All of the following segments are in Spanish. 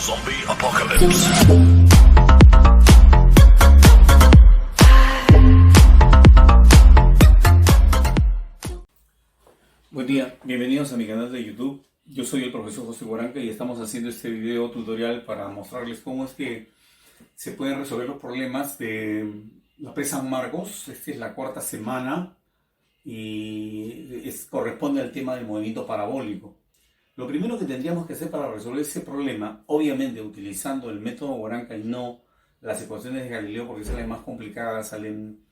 Zombie Apocalypse. Buen día, bienvenidos a mi canal de YouTube. Yo soy el profesor José Guaranca y estamos haciendo este video tutorial para mostrarles cómo es que se pueden resolver los problemas de la presa Marcos. Esta es la cuarta semana y corresponde al tema del movimiento parabólico. Lo primero que tendríamos que hacer para resolver ese problema, obviamente utilizando el método Guaranca y no las ecuaciones de Galileo, porque salen más complicadas, salen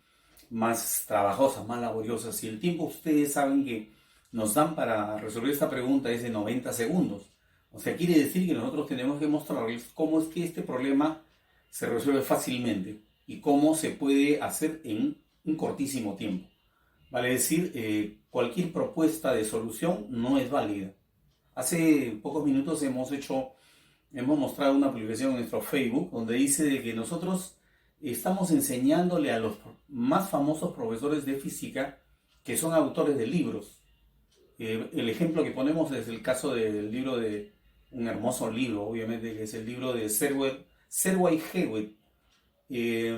más trabajosas, más laboriosas. Y el tiempo, ustedes saben que nos dan para resolver esta pregunta es de 90 segundos. O sea, quiere decir que nosotros tenemos que mostrarles cómo es que este problema se resuelve fácilmente y cómo se puede hacer en un cortísimo tiempo. Vale decir, cualquier propuesta de solución no es válida. Hace pocos minutos hemos mostrado una publicación en nuestro Facebook donde dice de que nosotros estamos enseñándole a los más famosos profesores de física que son autores de libros. El ejemplo que ponemos es el caso del libro de un hermoso libro, obviamente, que es el libro de Serway Hewitt,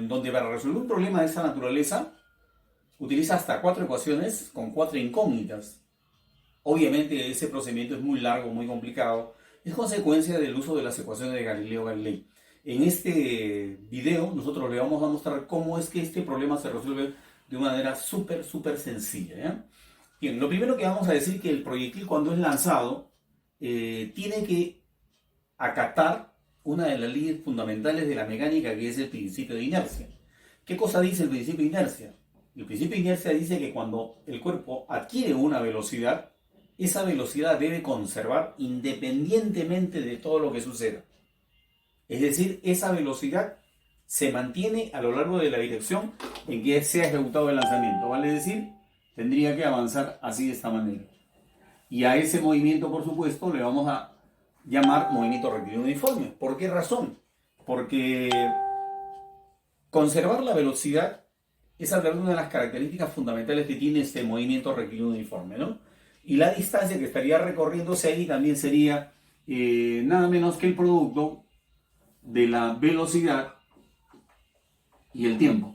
donde para resolver un problema de esa naturaleza utiliza hasta 4 ecuaciones con 4 incógnitas. Obviamente ese procedimiento es muy largo, muy complicado, es consecuencia del uso de las ecuaciones de Galileo Galilei. En este video nosotros le vamos a mostrar cómo es que este problema se resuelve de una manera súper sencilla, ¿ya? Bien, lo primero que vamos a decir es que el proyectil cuando es lanzado tiene que acatar una de las leyes fundamentales de la mecánica, que es el principio de inercia. ¿Qué cosa dice el principio de inercia? El principio de inercia dice que cuando el cuerpo adquiere una velocidad, esa velocidad debe conservar independientemente de todo lo que suceda. Es decir, esa velocidad se mantiene a lo largo de la dirección en que se ha ejecutado el lanzamiento. Vale decir, tendría que avanzar así de esta manera. Y a ese movimiento, por supuesto, le vamos a llamar movimiento rectilíneo uniforme. ¿Por qué razón? Porque conservar la velocidad es hablar de una de las características fundamentales que tiene este movimiento rectilíneo uniforme, ¿no? Y la distancia que estaría recorriéndose ahí también sería nada menos que el producto de la velocidad y el tiempo.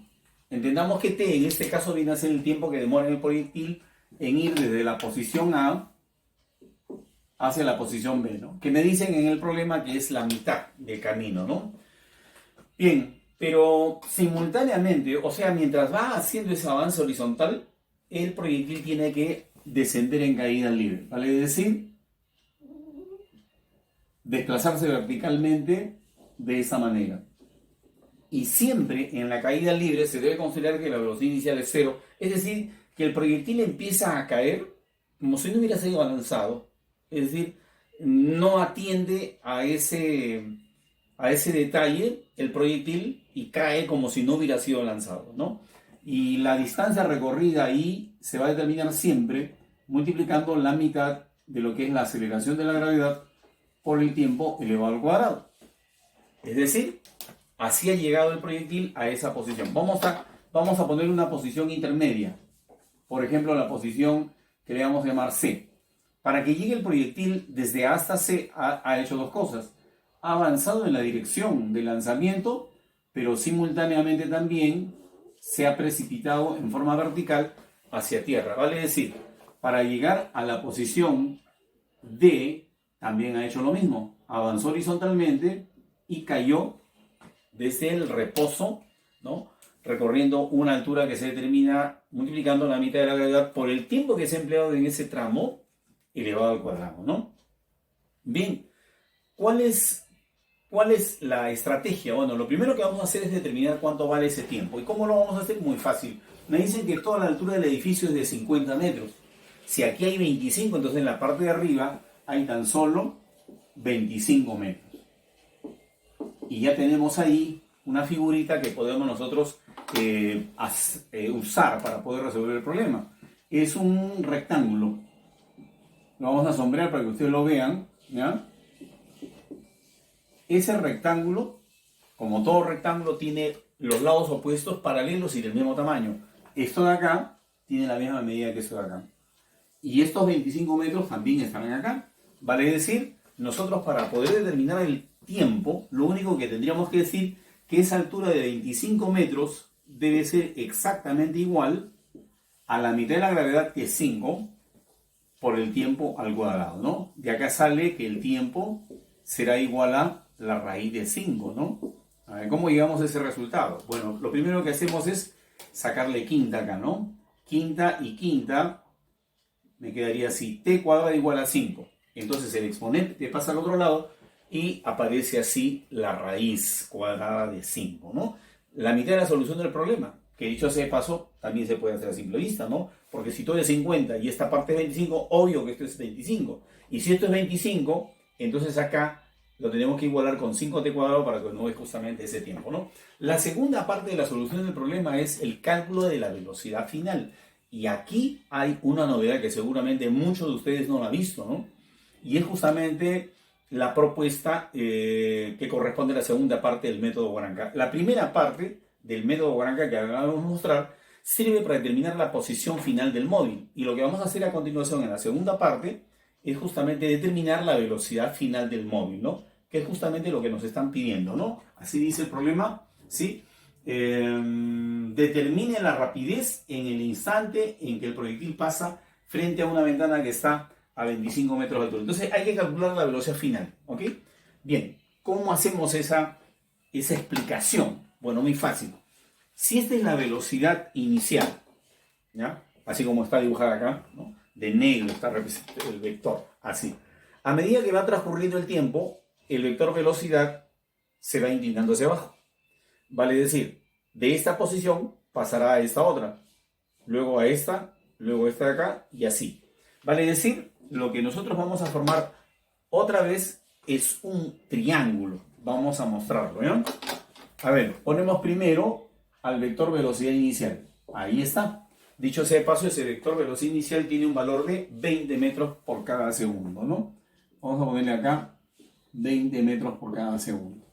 Entendamos que t en este caso viene a ser el tiempo que demora el proyectil en ir desde la posición A hacia la posición B, ¿no? Que me dicen en el problema que es la mitad del camino, ¿no? Bien, pero simultáneamente, o sea, mientras va haciendo ese avance horizontal, el proyectil tiene que descender en caída libre, vale decir, desplazarse verticalmente de esa manera. Y siempre en la caída libre se debe considerar que la velocidad inicial es 0, es decir, que el proyectil empieza a caer como si no hubiera sido lanzado, es decir, no atiende a ese detalle el proyectil y cae como si no hubiera sido lanzado, ¿no? Y la distancia recorrida ahí se va a determinar siempre multiplicando la mitad de lo que es la aceleración de la gravedad por el tiempo elevado al cuadrado. Es decir, así ha llegado el proyectil a esa posición. Vamos a poner una posición intermedia. Por ejemplo, la posición que le vamos a llamar C. Para que llegue el proyectil desde A hasta C ha hecho 2 cosas. Ha avanzado en la dirección del lanzamiento, pero simultáneamente también se ha precipitado en forma vertical hacia tierra. Vale decir, para llegar a la posición D también ha hecho lo mismo. Avanzó horizontalmente y cayó desde el reposo, ¿no? Recorriendo una altura que se determina multiplicando la mitad de la gravedad por el tiempo que se ha empleado en ese tramo elevado al cuadrado, ¿no? Bien, ¿cuál es la estrategia? Bueno, lo primero que vamos a hacer es determinar cuánto vale ese tiempo. ¿Y cómo lo vamos a hacer? Muy fácil. Me dicen que toda la altura del edificio es de 50 metros. Si aquí hay 25, entonces en la parte de arriba hay tan solo 25 metros. Y ya tenemos ahí una figurita que podemos nosotros usar para poder resolver el problema. Es un rectángulo. Lo vamos a sombrear para que ustedes lo vean, ¿ya? Ese rectángulo, como todo rectángulo, tiene los lados opuestos paralelos y del mismo tamaño. Esto de acá tiene la misma medida que esto de acá. Y estos 25 metros también estarán acá. Vale decir, nosotros para poder determinar tiempo, lo único que tendríamos que decir que esa altura de 25 metros debe ser exactamente igual a la mitad de la gravedad, que es 5, por el tiempo al cuadrado, ¿no? De acá sale que el tiempo será igual a la raíz de 5, ¿no? A ver, ¿cómo llegamos a ese resultado? Bueno, lo primero que hacemos es sacarle quinta acá, ¿no? Quinta y quinta, me quedaría así, t cuadrado igual a 5. Entonces el exponente te pasa al otro lado y aparece así la raíz cuadrada de 5, ¿no? La mitad de la solución del problema, que dicho sea de paso, también se puede hacer a simple vista, ¿no? Porque si todo es 50 y esta parte es 25, obvio que esto es 25. Y si esto es 25, entonces acá lo tenemos que igualar con 5t cuadrado para que no es justamente ese tiempo, ¿no? La segunda parte de la solución del problema es el cálculo de la velocidad final. Y aquí hay una novedad que seguramente muchos de ustedes no la han visto, ¿no? Y es justamente la propuesta que corresponde a la segunda parte del método Guaranca. La primera parte del método Guaranca que acabamos de mostrar sirve para determinar la posición final del móvil. Y lo que vamos a hacer a continuación en la segunda parte es justamente determinar la velocidad final del móvil, ¿no? Que es justamente lo que nos están pidiendo, ¿no? Así dice el problema, ¿sí? Determine la rapidez en el instante en que el proyectil pasa frente a una ventana que está a 25 metros de altura. Entonces hay que calcular la velocidad final, ¿ok? Bien, ¿cómo hacemos esa explicación? Bueno, muy fácil. Si esta es la velocidad inicial, ¿ya? Así como está dibujada acá, ¿no? De negro está representado el vector, así. A medida que va transcurriendo el tiempo, el vector velocidad se va inclinando hacia abajo. Vale decir, de esta posición pasará a esta otra, luego a esta de acá y así. Vale decir, lo que nosotros vamos a formar otra vez es un triángulo. Vamos a mostrarlo, ¿ya? A ver, ponemos primero al vector velocidad inicial. Ahí está. Dicho sea de paso, ese vector velocidad inicial tiene un valor de 20 metros por cada segundo, ¿no? Vamos a ponerle acá 20 metros por cada segundo.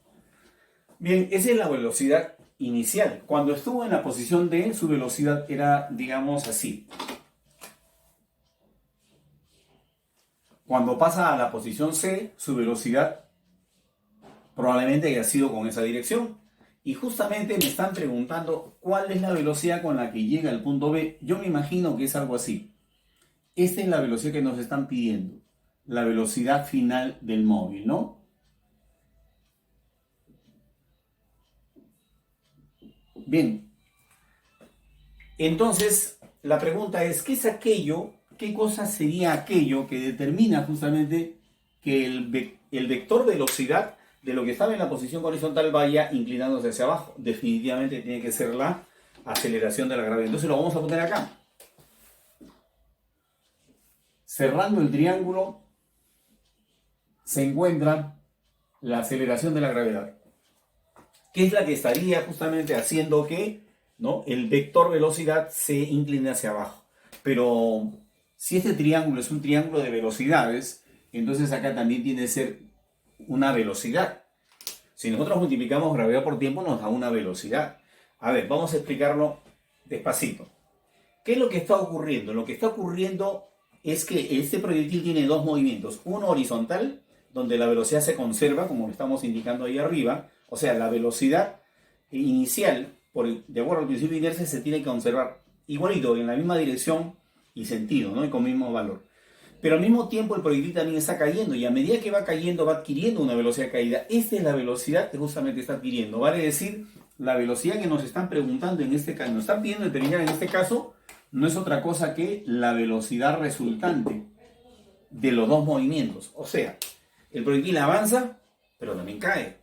Bien, esa es la velocidad inicial. Cuando estuvo en la posición D, su velocidad era, digamos, así. Cuando pasa a la posición C, su velocidad probablemente haya sido con esa dirección. Y justamente me están preguntando cuál es la velocidad con la que llega al punto B. Yo me imagino que es algo así. Esta es la velocidad que nos están pidiendo. La velocidad final del móvil, ¿no? Bien. Entonces, la pregunta es, ¿qué es aquello? ¿Qué cosa sería aquello que determina justamente que el vector velocidad de lo que estaba en la posición horizontal vaya inclinándose hacia abajo? Definitivamente tiene que ser la aceleración de la gravedad. Entonces lo vamos a poner acá. Cerrando el triángulo se encuentra la aceleración de la gravedad, que es la que estaría justamente haciendo que, ¿no?, el vector velocidad se incline hacia abajo. Pero si este triángulo es un triángulo de velocidades, entonces acá también tiene que ser una velocidad. Si nosotros multiplicamos gravedad por tiempo, nos da una velocidad. A ver, vamos a explicarlo despacito. ¿Qué es lo que está ocurriendo? Lo que está ocurriendo es que este proyectil tiene dos movimientos. Uno horizontal, donde la velocidad se conserva, como lo estamos indicando ahí arriba. O sea, la velocidad inicial, de acuerdo al principio de inercia, se tiene que conservar igualito, en la misma dirección y sentido, ¿no? Y con el mismo valor. Pero al mismo tiempo el proyectil también está cayendo, y a medida que va cayendo va adquiriendo una velocidad de caída. Esta es la velocidad que justamente está adquiriendo. Vale decir, la velocidad que nos están preguntando en este caso, nos están pidiendo determinar en este caso, no es otra cosa que la velocidad resultante de los dos movimientos. O sea, el proyectil avanza, pero también cae.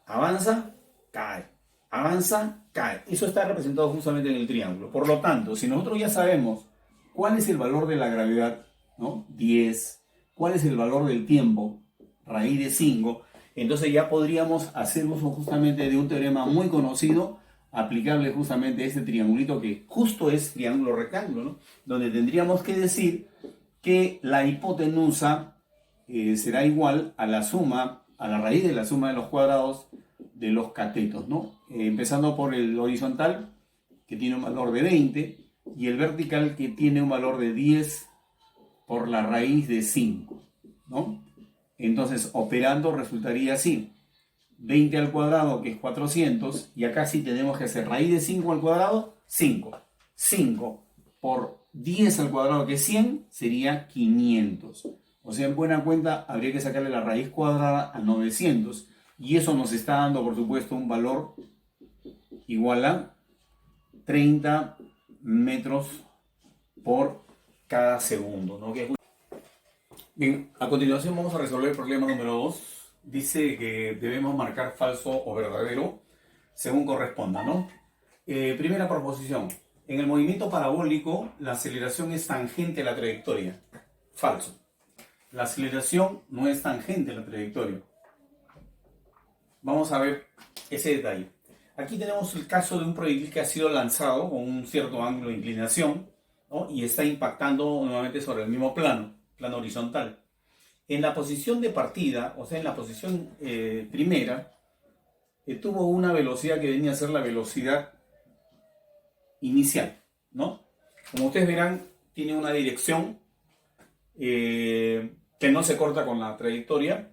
Avanza, cae. Avanza, cae. Eso está representado justamente en el triángulo. Por lo tanto, si nosotros ya sabemos cuál es el valor de la gravedad, ¿no? 10. ¿Cuál es el valor del tiempo? Raíz de 5. Entonces ya podríamos hacer uso justamente de un teorema muy conocido, aplicable justamente a este triangulito que justo es triángulo rectángulo, ¿no? Donde tendríamos que decir que la hipotenusa será igual a la suma, a la raíz de la suma de los cuadrados de los catetos, ¿no? Empezando por el horizontal, que tiene un valor de 20, y el vertical, que tiene un valor de 10 por la raíz de 5, ¿no? Entonces, operando resultaría así. 20 al cuadrado, que es 400, y acá sí tenemos que hacer raíz de 5 al cuadrado, 5. 5 por 10 al cuadrado, que es 100, sería 500. O sea, en buena cuenta, habría que sacarle la raíz cuadrada a 900. Y eso nos está dando, por supuesto, un valor igual a 30 metros por cada segundo, ¿no? Bien, a continuación vamos a resolver el problema número 2. Dice que debemos marcar falso o verdadero según corresponda, ¿no? Primera proposición. En el movimiento parabólico, la aceleración es tangente a la trayectoria. Falso. La aceleración no es tangente a la trayectoria. Vamos a ver ese detalle. Aquí tenemos el caso de un proyectil que ha sido lanzado con un cierto ángulo de inclinación, ¿no? Y está impactando nuevamente sobre el mismo plano horizontal. En la posición de partida, o sea, en la posición primera, tuvo una velocidad que venía a ser la velocidad inicial, ¿no? Como ustedes verán, tiene una dirección que no se corta con la trayectoria.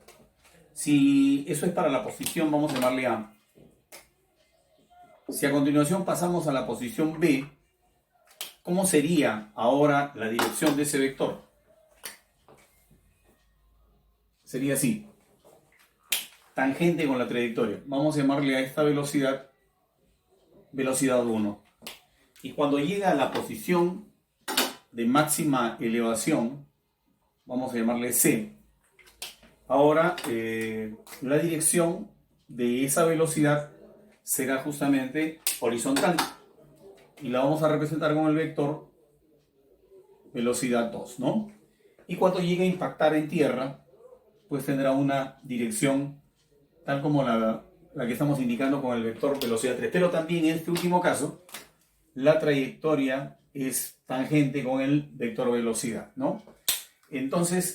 Si eso es para la posición, vamos a llamarle A. Si a continuación pasamos a la posición B, ¿cómo sería ahora la dirección de ese vector? Sería así. Tangente con la trayectoria. Vamos a llamarle a esta velocidad, velocidad 1. Y cuando llega a la posición de máxima elevación, vamos a llamarle C. Ahora, la dirección de esa velocidad será justamente horizontal. Y la vamos a representar con el vector velocidad 2, ¿no? Y cuando llegue a impactar en tierra, pues tendrá una dirección tal como la que estamos indicando con el vector velocidad 3. Pero también en este último caso, la trayectoria es tangente con el vector velocidad, ¿no? Entonces,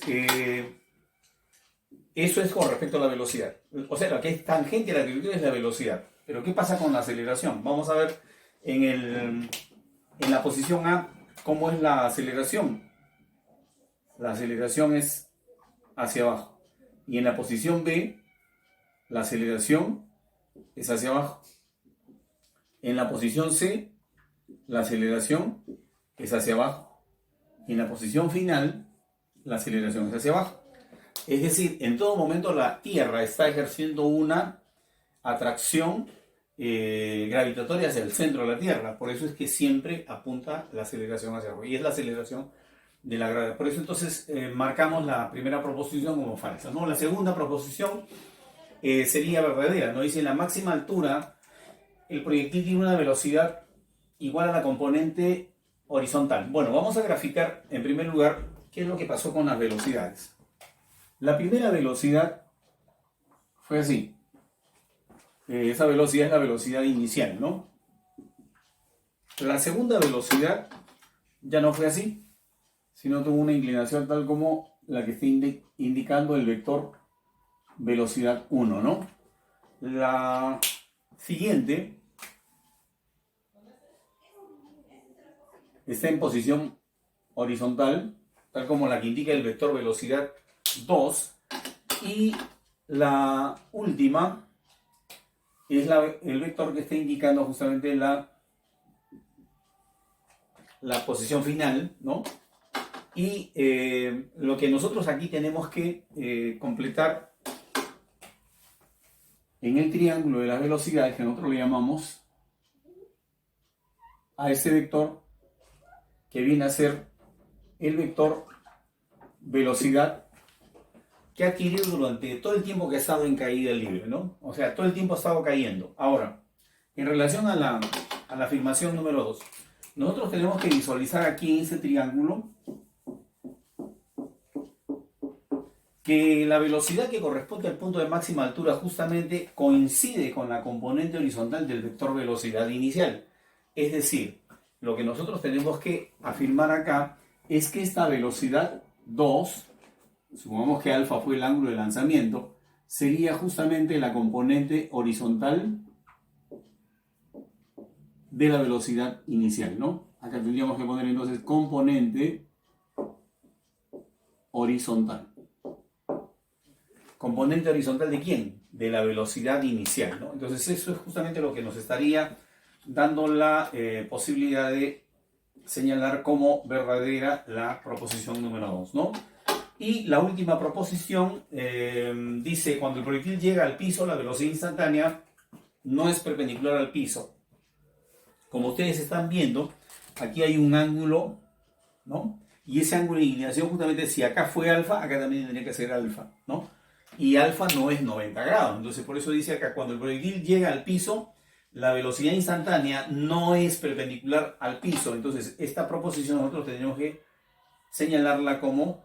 eso es con respecto a la velocidad. O sea, lo que es tangente a la trayectoria es la velocidad. Pero ¿qué pasa con la aceleración? Vamos a ver en la posición A cómo es la aceleración. La aceleración es hacia abajo. Y en la posición B, la aceleración es hacia abajo. En la posición C, la aceleración es hacia abajo. Y en la posición final, la aceleración es hacia abajo. Es decir, en todo momento la Tierra está ejerciendo una atracción gravitatoria hacia el centro de la Tierra. Por eso es que siempre apunta la aceleración hacia abajo. Y es la aceleración de la gravedad. Por eso entonces marcamos la primera proposición como falsa, ¿no? La segunda proposición sería verdadera, ¿no? Dice, en la máxima altura el proyectil tiene una velocidad igual a la componente horizontal. Bueno, vamos a graficar en primer lugar qué es lo que pasó con las velocidades. La primera velocidad fue así. Esa velocidad es la velocidad inicial, ¿no? La segunda velocidad ya no fue así, sino tuvo una inclinación tal como la que está indicando el vector velocidad 1, ¿no? La siguiente está en posición horizontal, tal como la que indica el vector velocidad 2, y la última es el vector que está indicando justamente la posición final, ¿no? Y lo que nosotros aquí tenemos que completar en el triángulo de las velocidades, que nosotros le llamamos a ese vector que viene a ser el vector velocidad que ha adquirido durante todo el tiempo que ha estado en caída libre, ¿no? O sea, todo el tiempo ha estado cayendo. Ahora, en relación a la afirmación número 2, nosotros tenemos que visualizar aquí en ese triángulo que la velocidad que corresponde al punto de máxima altura justamente coincide con la componente horizontal del vector velocidad inicial. Es decir, lo que nosotros tenemos que afirmar acá es que esta velocidad 2, supongamos que alfa fue el ángulo de lanzamiento, sería justamente la componente horizontal de la velocidad inicial, ¿no? Acá tendríamos que poner entonces componente horizontal. componente horizontal ¿de quién? De la velocidad inicial, ¿no? Entonces eso es justamente lo que nos estaría dando la posibilidad de señalar como verdadera la proposición número 2, ¿no? Y la última proposición dice, cuando el proyectil llega al piso, la velocidad instantánea no es perpendicular al piso. Como ustedes están viendo, aquí hay un ángulo, ¿no? Y ese ángulo de inclinación, justamente, si acá fue alfa, acá también tendría que ser alfa, ¿no? Y alfa no es 90 grados. Entonces, por eso dice acá, cuando el proyectil llega al piso, la velocidad instantánea no es perpendicular al piso. Entonces, esta proposición nosotros tenemos que señalarla como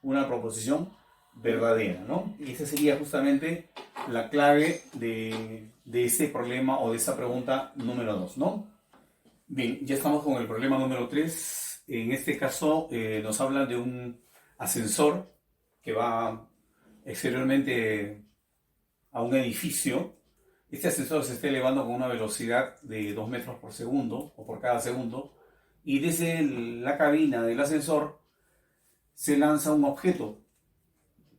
una proposición verdadera, ¿no? Y esa sería justamente la clave de ese problema o de esa pregunta número 2, ¿no? Bien, ya estamos con el problema número 3. En este caso nos habla de un ascensor que va exteriormente a un edificio. Este ascensor se está elevando con una velocidad de 2 metros por segundo o por cada segundo, y desde la cabina del ascensor se lanza un objeto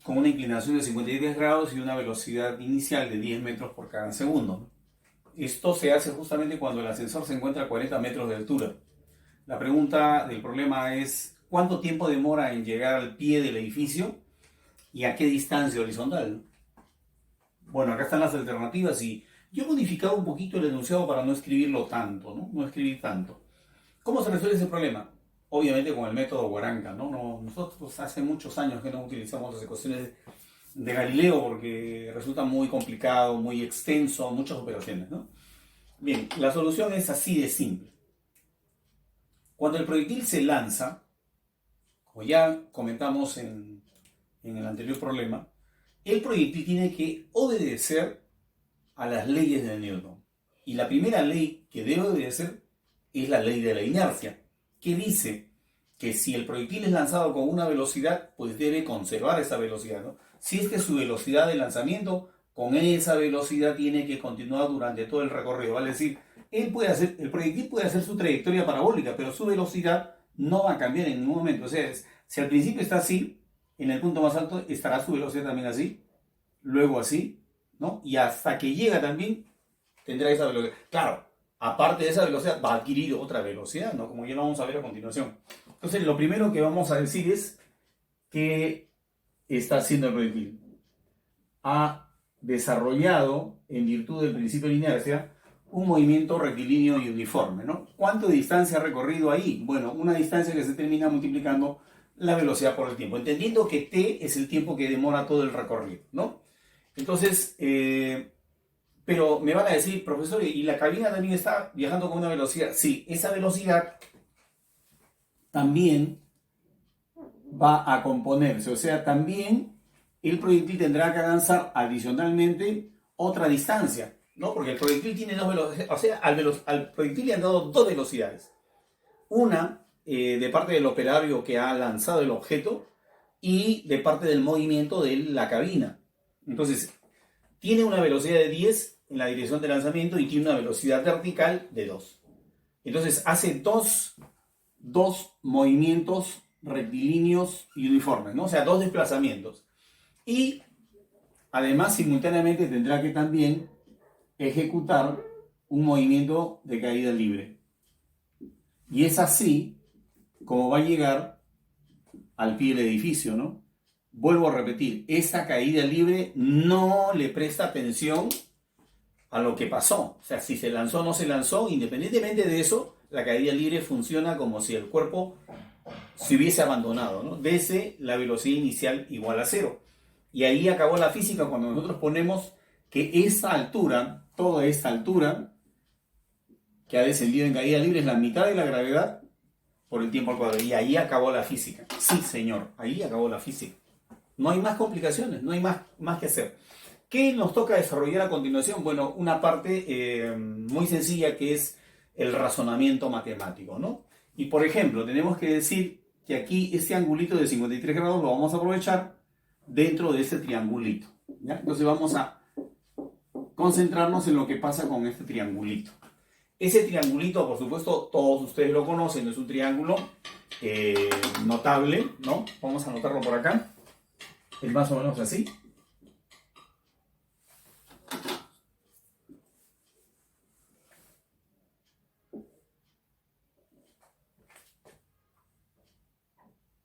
con una inclinación de 53 grados y una velocidad inicial de 10 metros por cada segundo. Esto se hace justamente cuando el ascensor se encuentra a 40 metros de altura. La pregunta del problema es, ¿cuánto tiempo demora en llegar al pie del edificio y a qué distancia horizontal? Bueno, acá están las alternativas y yo he modificado un poquito el enunciado para no escribirlo tanto, ¿no? No escribir tanto. ¿Cómo se resuelve ese problema? Obviamente con el método Guaranca, ¿no? Nosotros hace muchos años que no utilizamos las ecuaciones de Galileo porque resulta muy complicado, muy extenso, muchas operaciones, ¿no? Bien, la solución es así de simple. Cuando el proyectil se lanza, como ya comentamos en el anterior problema, el proyectil tiene que obedecer a las leyes de Newton. Y la primera ley que debe obedecer es la ley de la inercia, que dice que si el proyectil es lanzado con una velocidad, pues debe conservar esa velocidad, ¿no? Si es que su velocidad de lanzamiento, con esa velocidad tiene que continuar durante todo el recorrido. Vale decir, el proyectil puede hacer su trayectoria parabólica, pero su velocidad no va a cambiar en ningún momento. O sea, si al principio está así, en el punto más alto estará su velocidad también así, luego así, ¿no? Y hasta que llega también tendrá esa velocidad. Claro, aparte de esa velocidad va a adquirir otra velocidad, ¿no? Como ya lo vamos a ver a continuación. Entonces, lo primero que vamos a decir es que está haciendo el proyectil. Ha desarrollado, en virtud del principio de inercia, un movimiento rectilíneo y uniforme, ¿no? ¿Cuánto de distancia ha recorrido ahí? Bueno, una distancia que se termina multiplicando la velocidad por el tiempo, entendiendo que t es el tiempo que demora todo el recorrido, ¿no? Entonces, pero me van a decir, profesor, ¿y la cabina también está viajando con una velocidad? Sí, esa velocidad también va a componerse, o sea, también el proyectil tendrá que avanzar adicionalmente otra distancia, ¿no? Porque el proyectil tiene dos velocidades, o sea, al proyectil le han dado dos velocidades. Una de parte del operario que ha lanzado el objeto y de parte del movimiento de la cabina. Entonces, tiene una velocidad de 10 en la dirección de lanzamiento y tiene una velocidad vertical de 2. Entonces, hace dos movimientos rectilíneos y uniformes, ¿no? O sea, dos desplazamientos. Y además, simultáneamente tendrá que también ejecutar un movimiento de caída libre. Y es así como va a llegar al pie del edificio, ¿no? Vuelvo a repetir, esta caída libre no le presta atención a lo que pasó. O sea, si se lanzó o no se lanzó, independientemente de eso, la caída libre funciona como si el cuerpo se hubiese abandonado, ¿no? Desde la velocidad inicial igual a 0. Y ahí acabó la física cuando nosotros ponemos que esta altura, toda esta altura, que ha descendido en caída libre, es la mitad de la gravedad por el tiempo al cuadrado. Y ahí acabó la física. Sí, señor, ahí acabó la física. No hay más complicaciones, no hay más que hacer. ¿Qué nos toca desarrollar a continuación? Bueno, una parte muy sencilla que es el razonamiento matemático, ¿no? Y por ejemplo, tenemos que decir que aquí este angulito de 53 grados lo vamos a aprovechar dentro de este triangulito, ¿ya? Entonces vamos a concentrarnos en lo que pasa con este triangulito. Ese triangulito, por supuesto, todos ustedes lo conocen, es un triángulo notable, ¿no? Vamos a anotarlo por acá. Es más o menos así.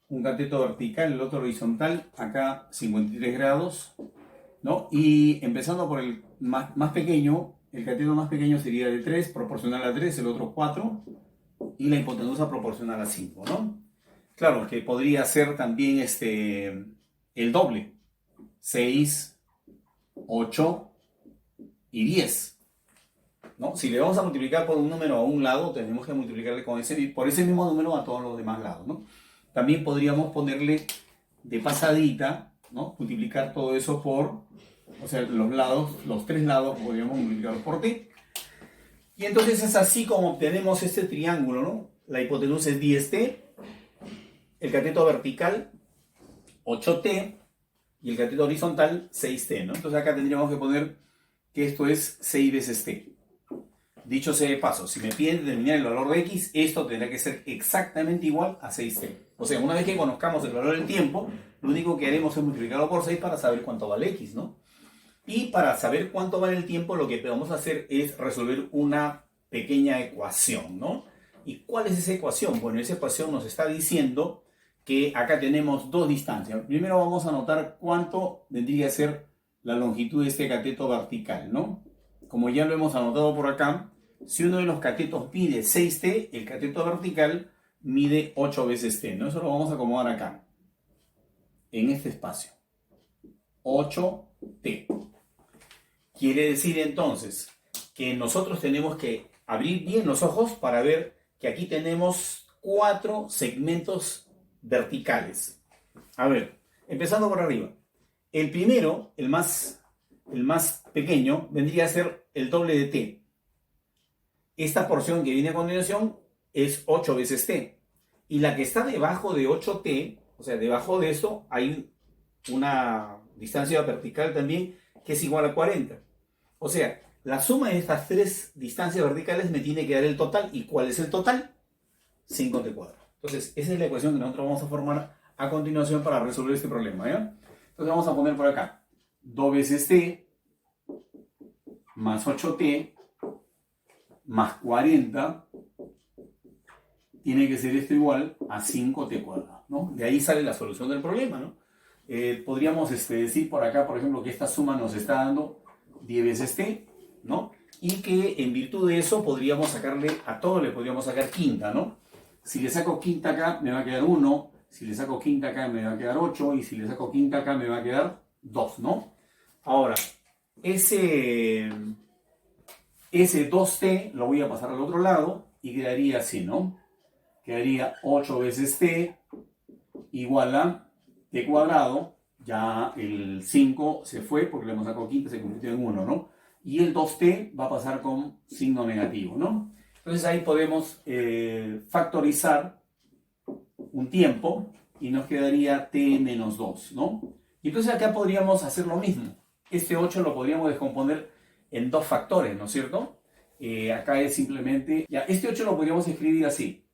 un cateto vertical, el otro horizontal, acá 53 grados, ¿no? Y empezando por el más pequeño, el cateto más pequeño sería de 3, proporcional a 3, el otro 4, y la hipotenusa proporcional a 5, ¿no? Claro, que podría ser también el doble, 6, 8 y 10, ¿no? Si le vamos a multiplicar por un número a un lado, tenemos que multiplicarle por ese mismo número a todos los demás lados, ¿no? También podríamos ponerle de pasadita, ¿no? Multiplicar todo eso por, o sea, los lados, los tres lados podríamos multiplicarlos por t. Y entonces es así como obtenemos este triángulo, ¿no? La hipotenusa es 10t, el cateto vertical 8t y el cateto horizontal 6t, ¿no? Entonces acá tendríamos que poner que esto es 6 veces t. Dicho sea de paso, si me piden determinar el valor de x, esto tendrá que ser exactamente igual a 6t. O sea, una vez que conozcamos el valor del tiempo, lo único que haremos es multiplicarlo por 6 para saber cuánto vale x, ¿no? Y para saber cuánto vale el tiempo, lo que vamos a hacer es resolver una pequeña ecuación, ¿no? ¿Y cuál es esa ecuación? Bueno, esa ecuación nos está diciendo que acá tenemos dos distancias. Primero vamos a anotar cuánto vendría a ser la longitud de este cateto vertical, ¿no? Como ya lo hemos anotado por acá, si uno de los catetos mide 6t, el cateto vertical mide 8 veces t, ¿no? Eso lo vamos a acomodar acá, en este espacio. 8t. Quiere decir entonces que nosotros tenemos que abrir bien los ojos para ver que aquí tenemos 4 segmentos verticales. A ver, empezando por arriba. El primero, el más pequeño, vendría a ser el doble de t. Esta porción que viene a continuación es 8 veces t. Y la que está debajo de 8t, o sea, debajo de esto hay una distancia vertical también que es igual a 40. O sea, la suma de estas tres distancias verticales me tiene que dar el total. ¿Y cuál es el total? 5t cuadrado. Entonces, esa es la ecuación que nosotros vamos a formar a continuación para resolver este problema, ¿ya? Entonces vamos a poner por acá 2 veces t más 8t más 40 tiene que ser esto igual a 5t cuadrado, ¿no? De ahí sale la solución del problema, ¿no? Podríamos decir por acá, por ejemplo, que esta suma nos está dando 10 veces t, ¿no? Y que en virtud de eso podríamos sacarle, a todo le podríamos sacar quinta, ¿no? Si le saco quinta acá me va a quedar 1, si le saco quinta acá me va a quedar 8 y si le saco quinta acá me va a quedar 2, ¿no? Ahora, ese 2t lo voy a pasar al otro lado y quedaría así, ¿no? Quedaría 8 veces t igual a t cuadrado. Ya el 5 se fue porque le hemos sacado quinta, se convirtió en 1, ¿no? Y el 2t va a pasar con signo negativo, ¿no? Entonces ahí podemos factorizar un tiempo y nos quedaría t menos 2, ¿no? Y entonces acá podríamos hacer lo mismo. Este 8 lo podríamos descomponer en dos factores, ¿no es cierto? Acá es simplemente... Ya, este 8 lo podríamos escribir así.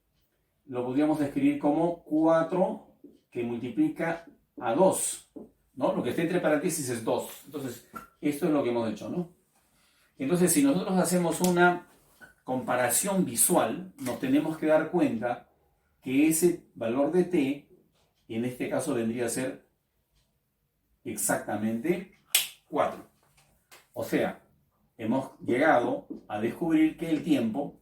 Lo podríamos escribir como 4 que multiplica a 2, ¿no? Lo que está entre paréntesis es 2. Entonces, esto es lo que hemos hecho, ¿no? Entonces, si nosotros hacemos una comparación visual, nos tenemos que dar cuenta que ese valor de t, en este caso vendría a ser exactamente 4. O sea, hemos llegado a descubrir que el tiempo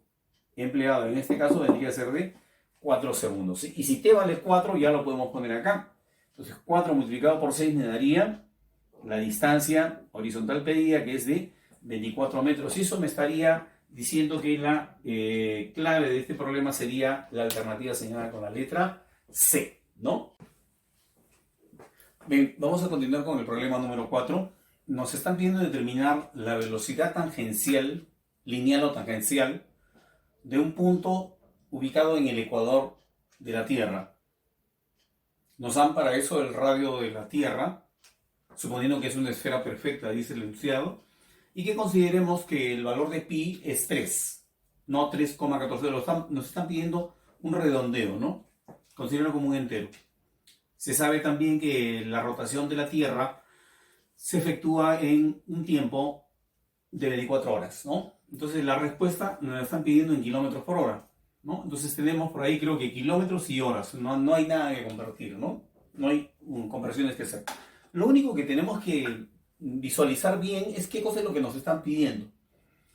empleado en este caso vendría a ser de 4 segundos. Y si t vale 4, ya lo podemos poner acá. Entonces 4 multiplicado por 6 me daría la distancia horizontal pedida, que es de 24 metros. Y eso me estaría diciendo que la clave de este problema sería la alternativa señalada con la letra C, ¿no? Bien, vamos a continuar con el problema número 4. Nos están pidiendo determinar la velocidad tangencial, lineal o tangencial, de un punto ubicado en el ecuador de la Tierra. Nos dan para eso el radio de la Tierra, suponiendo que es una esfera perfecta, dice el enunciado, y que consideremos que el valor de pi es 3, no 3,14. Nos están pidiendo un redondeo, ¿no? Considérenlo como un entero. Se sabe también que la rotación de la Tierra se efectúa en un tiempo de 24 horas, ¿no? Entonces la respuesta nos la están pidiendo en kilómetros por hora. ¿no? Entonces tenemos por ahí creo que kilómetros y horas, no hay nada que convertir, ¿no? No hay conversiones que hacer. Lo único que tenemos que visualizar bien es qué cosa es lo que nos están pidiendo.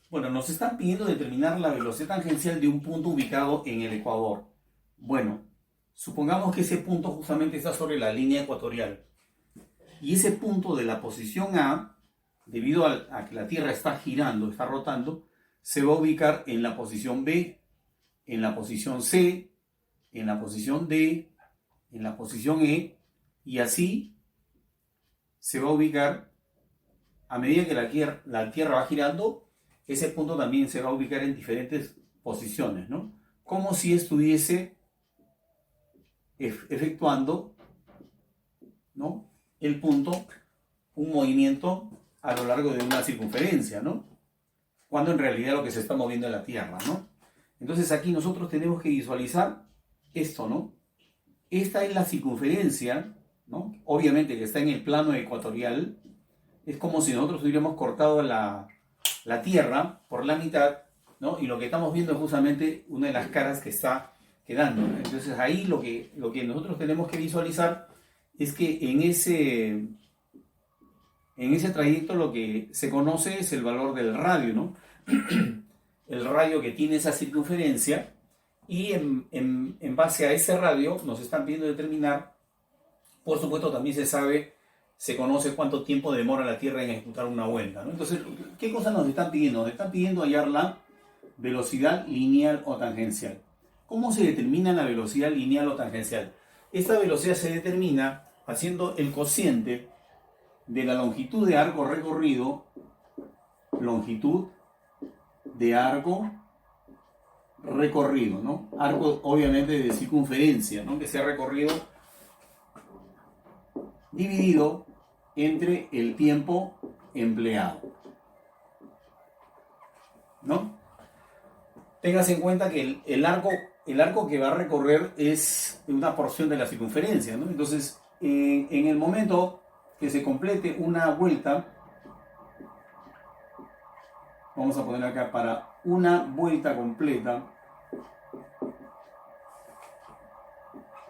Bueno, nos están pidiendo determinar la velocidad tangencial de un punto ubicado en el ecuador. Bueno, supongamos que ese punto justamente está sobre la línea ecuatorial. Y ese punto de la posición A, debido a que la Tierra está girando, está rotando, se va a ubicar en la posición B, en la posición C, en la posición D, en la posición E, y así se va a ubicar a medida que la Tierra va girando. Ese punto también se va a ubicar en diferentes posiciones, ¿no? Como si estuviese efectuando, ¿no?, el punto, un movimiento a lo largo de una circunferencia, ¿no? Cuando en realidad lo que se está moviendo es la Tierra, ¿no? Entonces aquí nosotros tenemos que visualizar esto, ¿no? Esta es la circunferencia, ¿no? Obviamente que está en el plano ecuatorial. Es como si nosotros hubiéramos cortado la Tierra por la mitad, ¿no? Y lo que estamos viendo es justamente una de las caras que está quedando, ¿no? Entonces ahí lo que nosotros tenemos que visualizar es que en ese trayecto lo que se conoce es el valor del radio, ¿no? El radio que tiene esa circunferencia, y en base a ese radio nos están pidiendo determinar, por supuesto también se conoce cuánto tiempo demora la Tierra en ejecutar una vuelta, ¿no? Entonces, ¿qué cosas nos están pidiendo? Nos están pidiendo hallar la velocidad lineal o tangencial. ¿Cómo se determina la velocidad lineal o tangencial? Esta velocidad se determina haciendo el cociente de la longitud de arco recorrido, longitud de arco recorrido, ¿no? Arco obviamente de circunferencia, ¿no?, que se ha recorrido, dividido entre el tiempo empleado, ¿no? Tengas en cuenta que el arco que va a recorrer es una porción de la circunferencia, ¿no? Entonces, en el momento que se complete una vuelta, vamos a poner acá, para una vuelta completa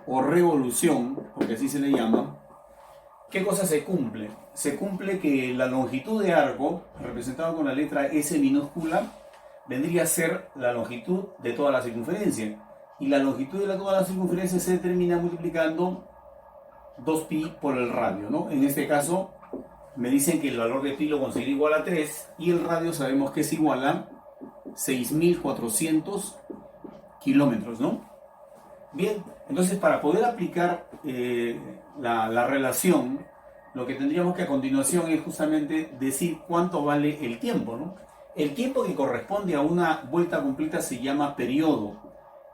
o revolución, porque así se le llama, ¿qué cosa se cumple? Se cumple que la longitud de arco, representado con la letra S minúscula, vendría a ser la longitud de toda la circunferencia. Y la longitud de toda la circunferencia se determina multiplicando 2pi por el radio, ¿no? En este caso, me dicen que el valor de pi lo considero igual a 3, y el radio sabemos que es igual a 6.400 kilómetros, ¿no? Bien, entonces para poder aplicar la relación, lo que tendríamos que a continuación es justamente decir cuánto vale el tiempo, ¿no? El tiempo que corresponde a una vuelta completa se llama periodo,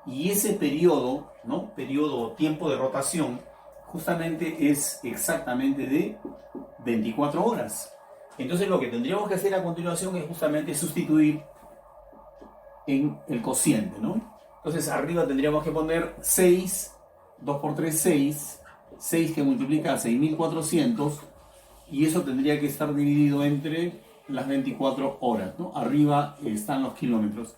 y ese periodo, ¿no?, periodo o tiempo de rotación, justamente es exactamente de 24 horas. Entonces lo que tendríamos que hacer a continuación es justamente sustituir en el cociente, ¿no? Entonces arriba tendríamos que poner 6, 2 por 3, 6 que multiplica 6.400, y eso tendría que estar dividido entre las 24 horas, ¿no? Arriba están los kilómetros.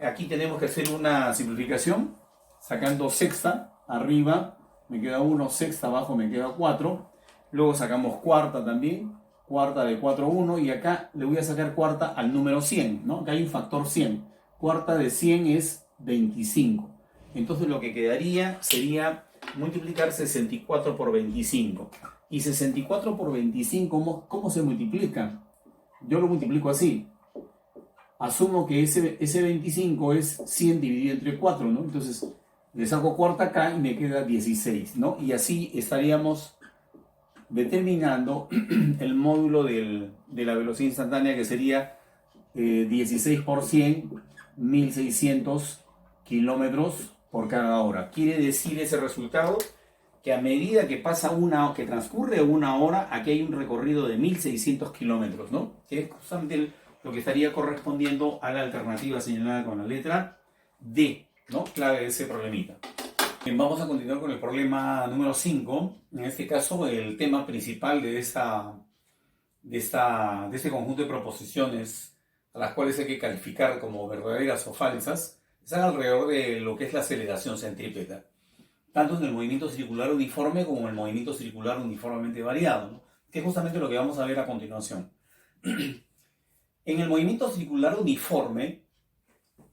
Aquí tenemos que hacer una simplificación, sacando sexta, arriba me queda 1, sexta abajo me queda 4, luego sacamos cuarta también, cuarta de 4, 1, y acá le voy a sacar cuarta al número 100, ¿no? Acá hay un factor 100, cuarta de 100 es 25, entonces lo que quedaría sería multiplicar 64 por 25, y 64 por 25, ¿cómo se multiplica? Yo lo multiplico así, asumo que ese 25 es 100 dividido entre 4, ¿no? Entonces le saco cuarta acá y me queda 16, ¿no? Y así estaríamos determinando el módulo de la velocidad instantánea, que sería 16 por 100, 1600 kilómetros por cada hora. Quiere decir ese resultado que a medida que transcurre una hora, aquí hay un recorrido de 1600 kilómetros, ¿no? Que es justamente lo que estaría correspondiendo a la alternativa señalada con la letra D, ¿no? Clave de ese problemita. Bien, vamos a continuar con el problema número 5. En este caso, el tema principal de este conjunto de proposiciones, a las cuales hay que calificar como verdaderas o falsas, están alrededor de lo que es la aceleración centrípeta, tanto en el movimiento circular uniforme como en el movimiento circular uniformemente variado, ¿no? Que es justamente lo que vamos a ver a continuación. En el movimiento circular uniforme,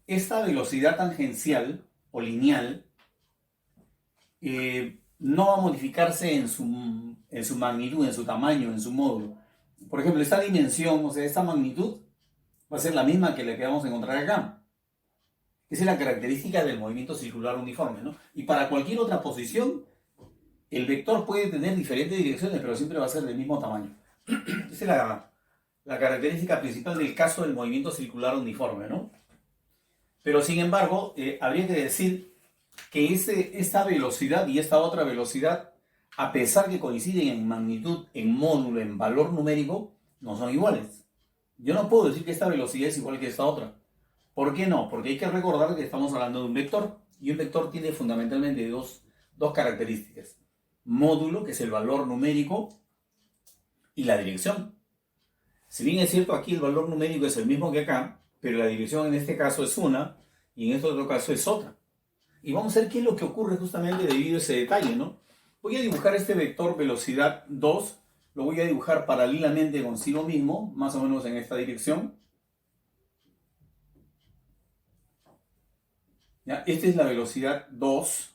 esta velocidad tangencial o lineal no va a modificarse en su magnitud, en su tamaño, en su módulo. Por ejemplo, esta dimensión, o sea, esta magnitud, va a ser la misma que la que vamos a encontrar acá. Esa es la característica del movimiento circular uniforme, ¿no? Y para cualquier otra posición, el vector puede tener diferentes direcciones, pero siempre va a ser del mismo tamaño. Esa es la característica principal del caso del movimiento circular uniforme, ¿no? Pero sin embargo, habría que decir que esta velocidad y esta otra velocidad, a pesar que coinciden en magnitud, en módulo, en valor numérico, no son iguales. Yo no puedo decir que esta velocidad es igual que esta otra. ¿Por qué no? Porque hay que recordar que estamos hablando de un vector, y un vector tiene fundamentalmente dos características. Módulo, que es el valor numérico, y la dirección. Si bien es cierto, aquí el valor numérico es el mismo que acá, pero la dirección en este caso es una, y en este otro caso es otra. Y vamos a ver qué es lo que ocurre justamente debido a ese detalle, ¿no? Voy a dibujar este vector velocidad 2, lo voy a dibujar paralelamente consigo mismo, más o menos en esta dirección. ¿Ya? Esta es la velocidad 2.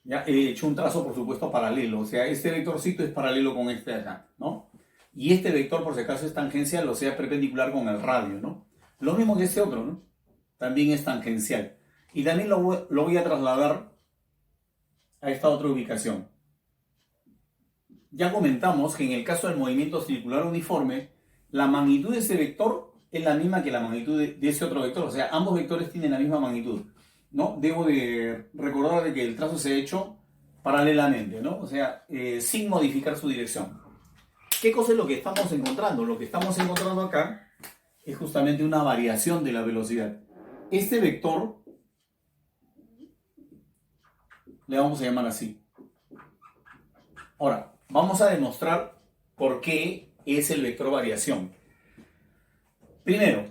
¿Ya? He hecho un trazo, por supuesto, paralelo. O sea, este vectorcito es paralelo con este de acá, ¿no? Y este vector, por si acaso, es tangencial, o sea, perpendicular con el radio, ¿no? Lo mismo que este otro, ¿no? También es tangencial. Y también lo voy a trasladar a esta otra ubicación. Ya comentamos que en el caso del movimiento circular uniforme, la magnitud de ese vector es la misma que la magnitud de ese otro vector. O sea, ambos vectores tienen la misma magnitud, ¿no? Debo de recordar de que el trazo se ha hecho paralelamente, ¿no? O sea, sin modificar su dirección. ¿Qué cosa es lo que estamos encontrando? Lo que estamos encontrando acá es justamente una variación de la velocidad. Este vector le vamos a llamar así. Ahora, vamos a demostrar por qué es el vector variación. Primero,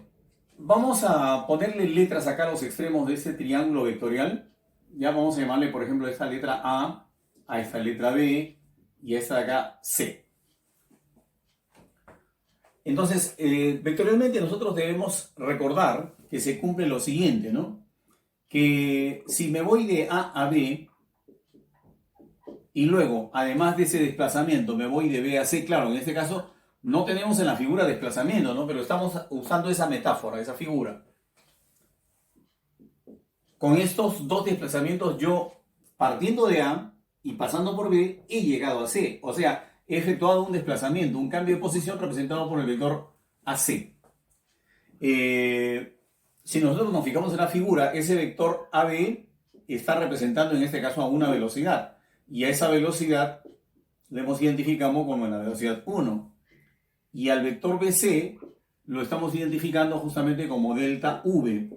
vamos a ponerle letras acá a los extremos de este triángulo vectorial. Ya vamos a llamarle, por ejemplo, a esta letra a esta letra B y a esta de acá C. Entonces, vectorialmente nosotros debemos recordar que se cumple lo siguiente, ¿no? Que si me voy de A a B, y luego, además de ese desplazamiento, me voy de B a C, claro, en este caso no tenemos en la figura desplazamiento, ¿no? Pero estamos usando esa metáfora, esa figura. Con estos dos desplazamientos, yo, partiendo de A y pasando por B, he llegado a C. O sea, he efectuado un desplazamiento, un cambio de posición representado por el vector AC. Si nosotros nos fijamos en la figura, ese vector AB está representando en este caso a una velocidad. Y a esa velocidad le identificamos como la velocidad 1. Y al vector BC lo estamos identificando justamente como delta V.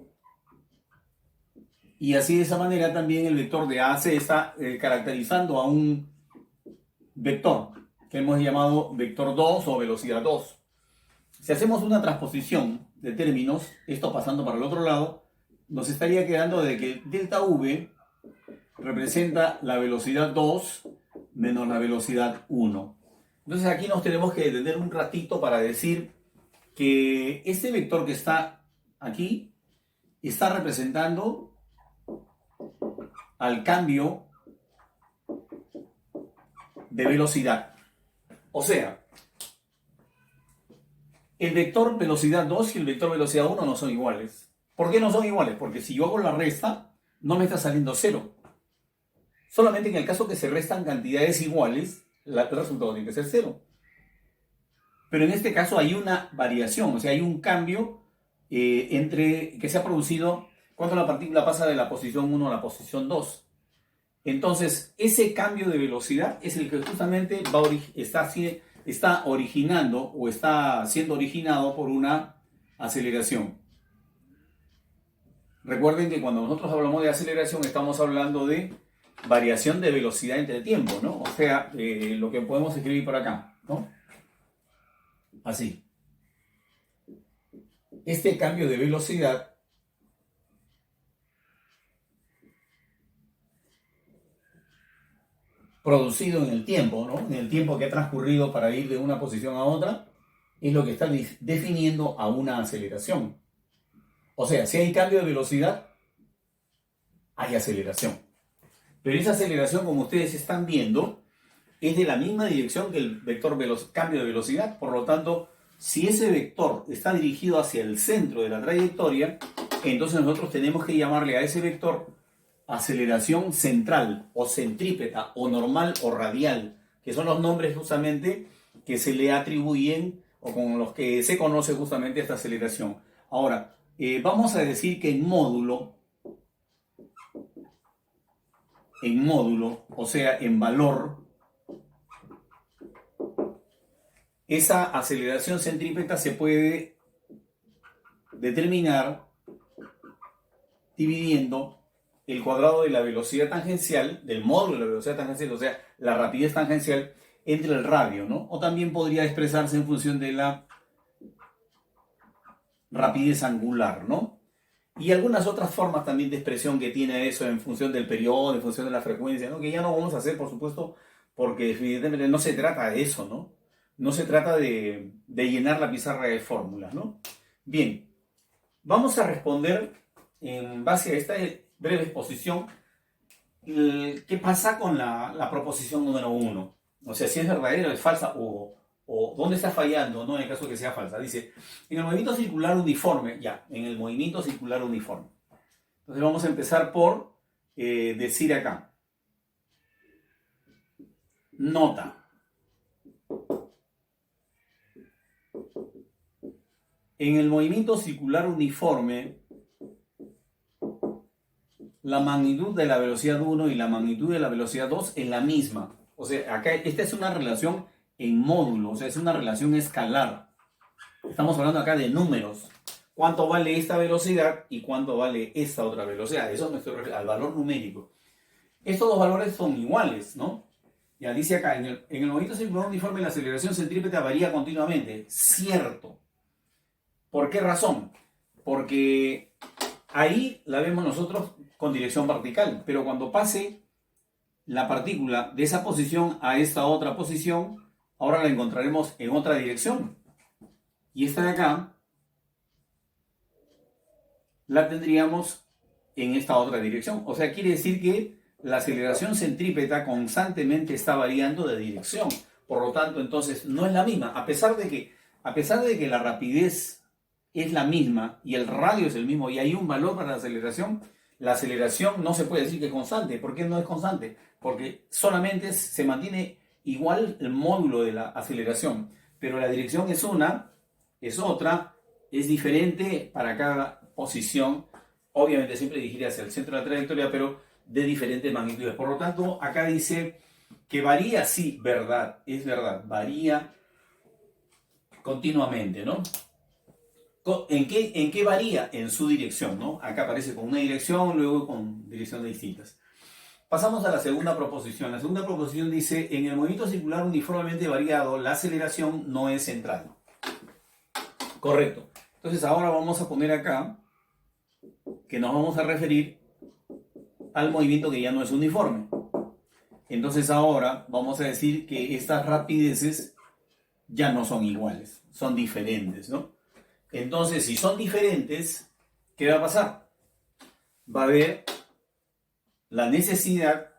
Y así de esa manera también el vector de AC está caracterizando a un vector que hemos llamado vector 2 o velocidad 2. Si hacemos una transposición de términos, esto pasando para el otro lado, nos estaría quedando de que delta V representa la velocidad 2 menos la velocidad 1. Entonces aquí nos tenemos que detener un ratito para decir que este vector que está aquí está representando al cambio de velocidad. O sea, el vector velocidad 2 y el vector velocidad 1 no son iguales. ¿Por qué no son iguales? Porque si yo hago la resta, no me está saliendo 0. Solamente en el caso que se restan cantidades iguales, el resultado tiene que ser 0. Pero en este caso hay una variación, o sea, hay un cambio que se ha producido cuando la partícula pasa de la posición 1 a la posición 2. Entonces, ese cambio de velocidad es el que justamente está originando o está siendo originado por una aceleración. Recuerden que cuando nosotros hablamos de aceleración estamos hablando de variación de velocidad entre tiempo, ¿no? O sea, lo que podemos escribir por acá, ¿no? Así. Este cambio de velocidad producido en el tiempo, ¿no? En el tiempo que ha transcurrido para ir de una posición a otra, es lo que está definiendo a una aceleración. O sea, si hay cambio de velocidad, hay aceleración. Pero esa aceleración, como ustedes están viendo, es de la misma dirección que el vector cambio de velocidad. Por lo tanto, si ese vector está dirigido hacia el centro de la trayectoria, entonces nosotros tenemos que llamarle a ese vector aceleración central o centrípeta o normal o radial, que son los nombres justamente que se le atribuyen o con los que se conoce justamente esta aceleración. Ahora, vamos a decir que en módulo, o sea, en valor, esa aceleración centrípeta se puede determinar dividiendo el cuadrado de la velocidad tangencial, del módulo de la velocidad tangencial, o sea, la rapidez tangencial, entre el radio, ¿no? O también podría expresarse en función de la rapidez angular, ¿no? Y algunas otras formas también de expresión que tiene eso en función del periodo, en función de la frecuencia, ¿no? Que ya no vamos a hacer, por supuesto, porque evidentemente no se trata de eso, ¿no? No se trata de llenar la pizarra de fórmulas, ¿no? Bien, vamos a responder en base a esta breve exposición qué pasa con la proposición número 1. O sea, si es verdadera o es falsa o dónde está fallando, ¿no? En el caso de que sea falsa. Dice, en el movimiento circular uniforme, en el movimiento circular uniforme. Entonces vamos a empezar por decir acá. Nota. En el movimiento circular uniforme, la magnitud de la velocidad 1 y la magnitud de la velocidad 2 es la misma. O sea, acá esta es una relación en módulo, o sea, es una relación escalar. Estamos hablando acá de números. ¿Cuánto vale esta velocidad y cuánto vale esta otra velocidad? Eso me estoy refiriendo al valor numérico. Estos dos valores son iguales, ¿no? Ya dice acá, en el movimiento circular uniforme la aceleración centrípeta varía continuamente. Cierto. ¿Por qué razón? Porque ahí la vemos nosotros con dirección vertical, pero cuando pase la partícula de esa posición a esta otra posición, ahora la encontraremos en otra dirección. Y esta de acá la tendríamos en esta otra dirección. O sea, quiere decir que la aceleración centrípeta constantemente está variando de dirección. Por lo tanto, entonces no es la misma. A pesar de que la rapidez es la misma y el radio es el mismo y hay un valor para la aceleración no se puede decir que es constante. ¿Por qué no es constante? Porque solamente se mantiene igual el módulo de la aceleración, pero la dirección es una, es otra, es diferente para cada posición, obviamente siempre dirigida hacia el centro de la trayectoria, pero de diferentes magnitudes. Por lo tanto, acá dice que varía, sí, verdad, es verdad, varía continuamente, ¿no? ¿En qué varía? En su dirección, ¿no? Acá aparece con una dirección, luego con direcciones distintas. Pasamos a la segunda proposición. La segunda proposición dice, en el movimiento circular uniformemente variado, la aceleración no es central. Correcto. Entonces ahora vamos a poner acá que nos vamos a referir al movimiento que ya no es uniforme. Entonces ahora vamos a decir que estas rapideces ya no son iguales, son diferentes, ¿no? Entonces, si son diferentes, ¿qué va a pasar? Va a haber la necesidad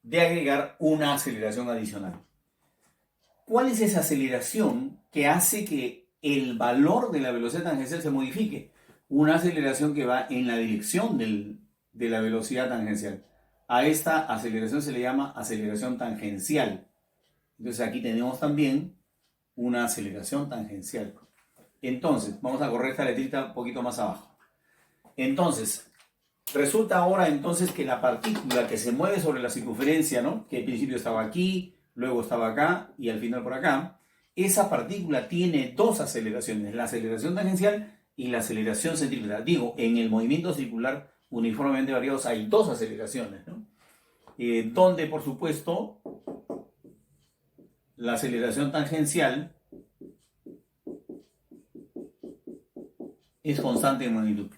de agregar una aceleración adicional. ¿Cuál es esa aceleración que hace que el valor de la velocidad tangencial se modifique? Una aceleración que va en la dirección de la velocidad tangencial. A esta aceleración se le llama aceleración tangencial. Entonces aquí tenemos también una aceleración tangencial. Entonces, vamos a correr esta letrita un poquito más abajo. Entonces, resulta ahora entonces que la partícula que se mueve sobre la circunferencia, ¿no? Que al principio estaba aquí, luego estaba acá y al final por acá, esa partícula tiene dos aceleraciones, la aceleración tangencial y la aceleración centrípeta. Digo, en el movimiento circular uniformemente variados hay dos aceleraciones, ¿no? Donde, por supuesto, la aceleración tangencial es constante en magnitud.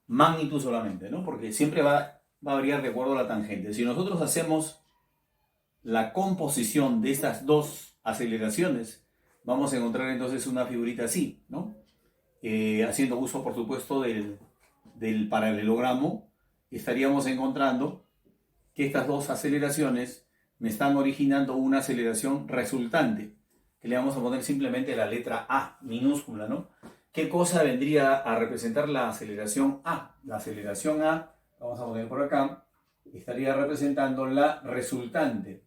Magnitud solamente, ¿no? Porque siempre va a variar de acuerdo a la tangente. Si nosotros hacemos la composición de estas dos aceleraciones, vamos a encontrar entonces una figurita así, ¿no? Haciendo uso, por supuesto, del paralelogramo, estaríamos encontrando que estas dos aceleraciones me están originando una aceleración resultante, que le vamos a poner simplemente la letra A minúscula, ¿no? ¿Qué cosa vendría a representar la aceleración A? La aceleración A, vamos a poner por acá, estaría representando la resultante,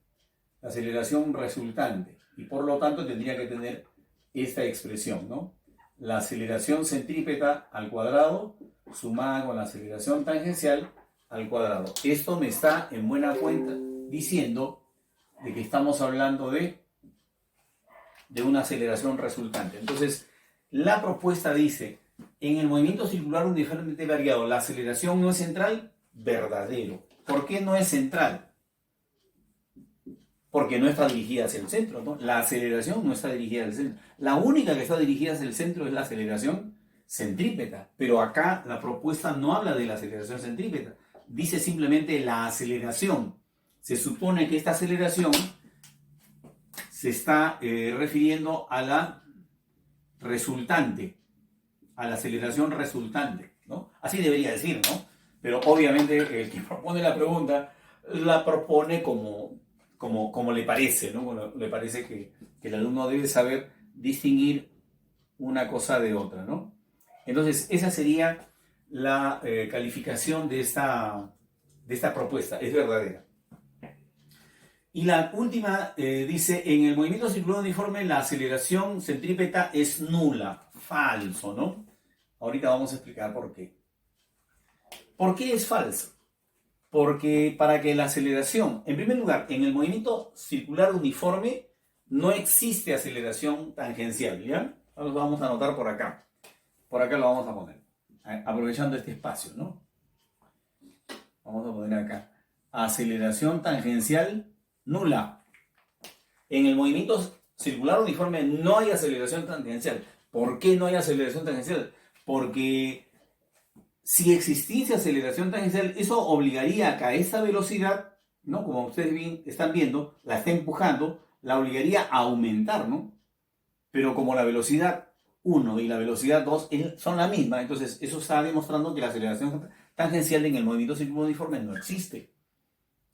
la aceleración resultante, y por lo tanto tendría que tener esta expresión, ¿no? La aceleración centrípeta al cuadrado sumada con la aceleración tangencial al cuadrado. Esto me está en buena cuenta diciendo de que estamos hablando de una aceleración resultante. Entonces, la propuesta dice, en el movimiento circular uniformemente variado, la aceleración no es central, verdadero. ¿Por qué no es central? Porque no está dirigida hacia el centro, ¿no? La aceleración no está dirigida hacia el centro. La única que está dirigida hacia el centro es la aceleración centrípeta. Pero acá la propuesta no habla de la aceleración centrípeta. Dice simplemente la aceleración. Se supone que esta aceleración se está refiriendo a la resultante, a la aceleración resultante, ¿no? Así debería decir, ¿no? Pero obviamente el que propone la pregunta la propone como le parece, ¿no? Como le parece que el alumno debe saber distinguir una cosa de otra, ¿no? Entonces, esa sería la calificación de esta propuesta, es verdadera. Y la última dice, en el movimiento circular uniforme la aceleración centrípeta es nula, falso, ¿no? Ahorita vamos a explicar por qué. ¿Por qué es falso? Porque para que la aceleración, en primer lugar, en el movimiento circular uniforme no existe aceleración tangencial, ¿ya? Lo vamos a anotar por acá. Por acá lo vamos a poner, aprovechando este espacio, ¿no? Vamos a poner acá. Aceleración tangencial nula. En el movimiento circular uniforme no hay aceleración tangencial. ¿Por qué no hay aceleración tangencial? Porque si existiese aceleración tangencial, eso obligaría a que esta velocidad, ¿no? Como ustedes bien están viendo, la está empujando, la obligaría a aumentar, ¿no? Pero como la velocidad 1 y la velocidad 2 son la misma, entonces eso está demostrando que la aceleración tangencial en el movimiento circular uniforme no existe.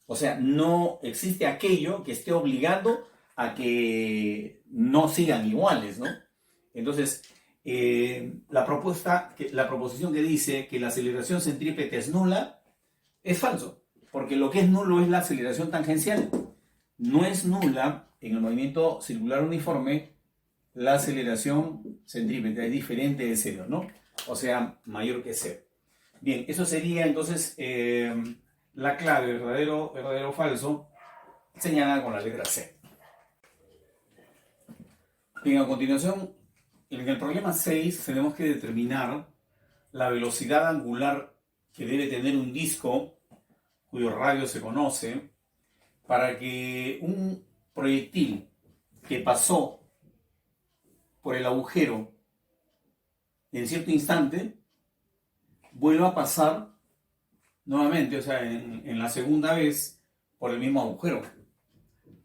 O sea, no existe aquello que esté obligando a que no sigan iguales, ¿no? Entonces, la proposición que dice que la aceleración centrípeta es nula es falso, porque lo que es nulo es la aceleración tangencial. No es nula en el movimiento circular uniforme la aceleración centrípeta, es diferente de cero, ¿no? O sea, mayor que cero. Bien, eso sería entonces la clave verdadero o falso señalada con la letra C. Bien, a continuación, en el problema 6 tenemos que determinar la velocidad angular que debe tener un disco cuyo radio se conoce para que un proyectil que pasó por el agujero en cierto instante vuelva a pasar nuevamente, o sea, en la segunda vez por el mismo agujero.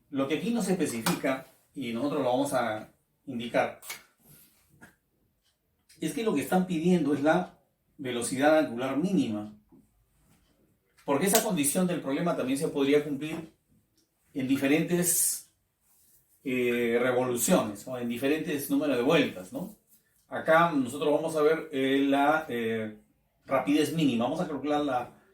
Lo que aquí no se especifica, y nosotros lo vamos a indicar, es que lo que están pidiendo es la velocidad angular mínima. Porque esa condición del problema también se podría cumplir en diferentes revoluciones o en diferentes números de vueltas, ¿no? Acá nosotros vamos a ver la rapidez mínima. Vamos a calcular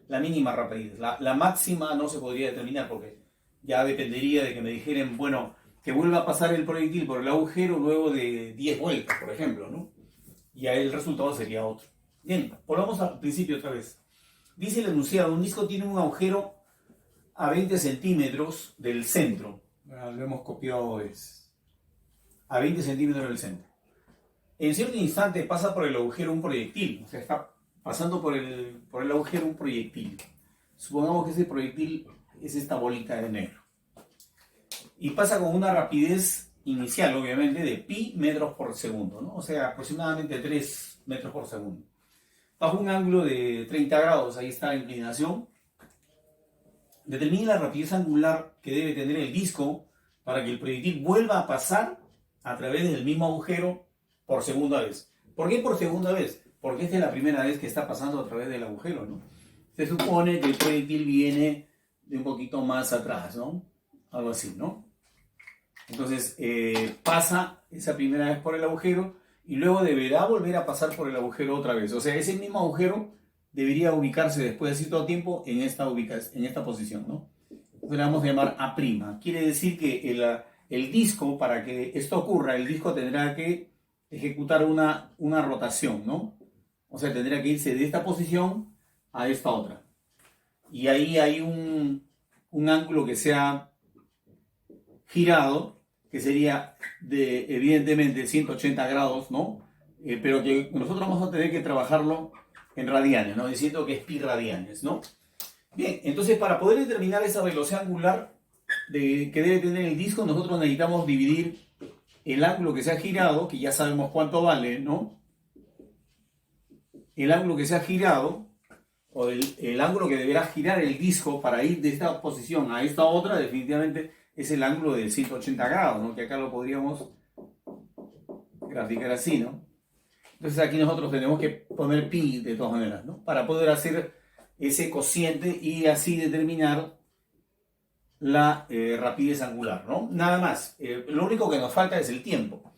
la mínima rapidez. La máxima no se podría determinar porque ya dependería de que me dijeran, bueno, que vuelva a pasar el proyectil por el agujero luego de 10 vueltas, por ejemplo, ¿no? Y ahí el resultado sería otro. Bien, volvamos al principio otra vez. Dice el enunciado, un disco tiene un agujero a 20 centímetros del centro. Lo hemos copiado, es a 20 centímetros del centro. En cierto instante pasa por el agujero un proyectil, o sea, está pasando por el agujero un proyectil. Supongamos que ese proyectil es esta bolita de negro. Y pasa con una rapidez inicial, obviamente, de pi metros por segundo, ¿no? O sea, aproximadamente 3 metros por segundo. Bajo un ángulo de 30 grados, ahí está la inclinación. determine la rapidez angular que debe tener el disco para que el proyectil vuelva a pasar a través del mismo agujero por segunda vez. ¿Por qué por segunda vez? Porque esta es la primera vez que está pasando a través del agujero, ¿no? Se supone que el proyectil viene de un poquito más atrás, ¿no? Algo así, ¿no? Entonces pasa esa primera vez por el agujero y luego deberá volver a pasar por el agujero otra vez. O sea, ese mismo agujero debería ubicarse después de cierto tiempo en esta posición, ¿no? Entonces le vamos a llamar A'. Quiere decir que el disco, para que esto ocurra, el disco tendrá que ejecutar una rotación, ¿no? O sea, tendría que irse de esta posición a esta otra. Y ahí hay un ángulo que sea girado, que sería evidentemente 180 grados, ¿no? Pero que nosotros vamos a tener que trabajarlo en radianes, ¿no? Diciendo que es pi radianes, ¿no? Bien, entonces para poder determinar esa velocidad angular que debe tener el disco, nosotros necesitamos dividir el ángulo que se ha girado, que ya sabemos cuánto vale, ¿no? El ángulo que se ha girado, o el ángulo que deberá girar el disco para ir de esta posición a esta otra, definitivamente es el ángulo de 180 grados, ¿no? Que acá lo podríamos graficar así, ¿no? Entonces aquí nosotros tenemos que poner pi de todas maneras, ¿no? Para poder hacer ese cociente y así determinar la rapidez angular, ¿no? Nada más. Lo único que nos falta es el tiempo.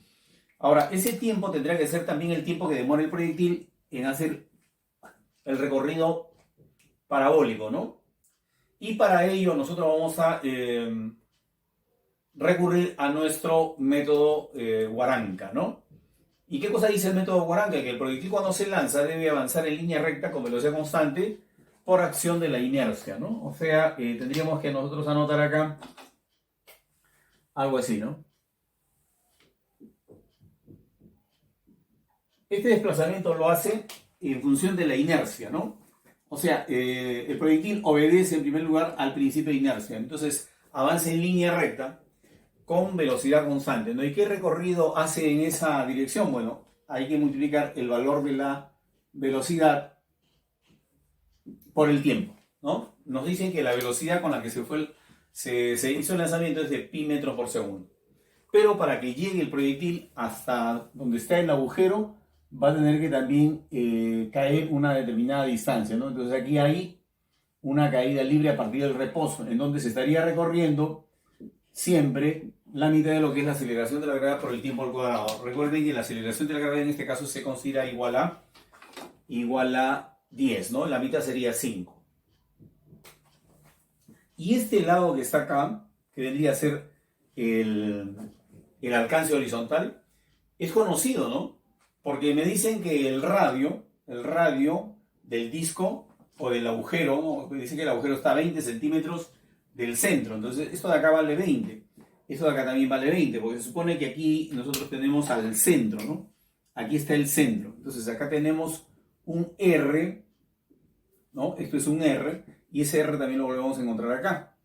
Ahora, ese tiempo tendrá que ser también el tiempo que demora el proyectil en hacer el recorrido parabólico, ¿no? Y para ello nosotros vamos a recurrir a nuestro método Waranka, ¿no? ¿Y qué cosa dice el método Waranka? Que el proyectil cuando se lanza debe avanzar en línea recta con velocidad constante por acción de la inercia, ¿no? O sea, tendríamos que nosotros anotar acá algo así, ¿no? Este desplazamiento lo hace en función de la inercia, ¿no? O sea, el proyectil obedece en primer lugar al principio de inercia. Entonces, avanza en línea recta con velocidad constante, ¿no? ¿Y qué recorrido hace en esa dirección? Bueno, hay que multiplicar el valor de la velocidad por el tiempo, ¿no? Nos dicen que la velocidad con la que se hizo el lanzamiento es de pi metros por segundo. Pero para que llegue el proyectil hasta donde está el agujero, va a tener que también caer una determinada distancia, ¿no? Entonces aquí hay una caída libre a partir del reposo, en donde se estaría recorriendo siempre la mitad de lo que es la aceleración de la gravedad por el tiempo al cuadrado. Recuerden que la aceleración de la gravedad en este caso se considera igual a 10, ¿no? La mitad sería 5. Y este lado que está acá, que vendría a ser el alcance horizontal, es conocido, ¿no? Porque me dicen que el radio del disco o del agujero, ¿no? Me dicen que el agujero está a 20 centímetros del centro. Entonces, esto de acá vale 20. Esto de acá también vale 20, porque se supone que aquí nosotros tenemos al centro, ¿no? Aquí está el centro. Entonces, acá tenemos un R, ¿no? Esto es un R, y ese R también lo volvemos a encontrar acá,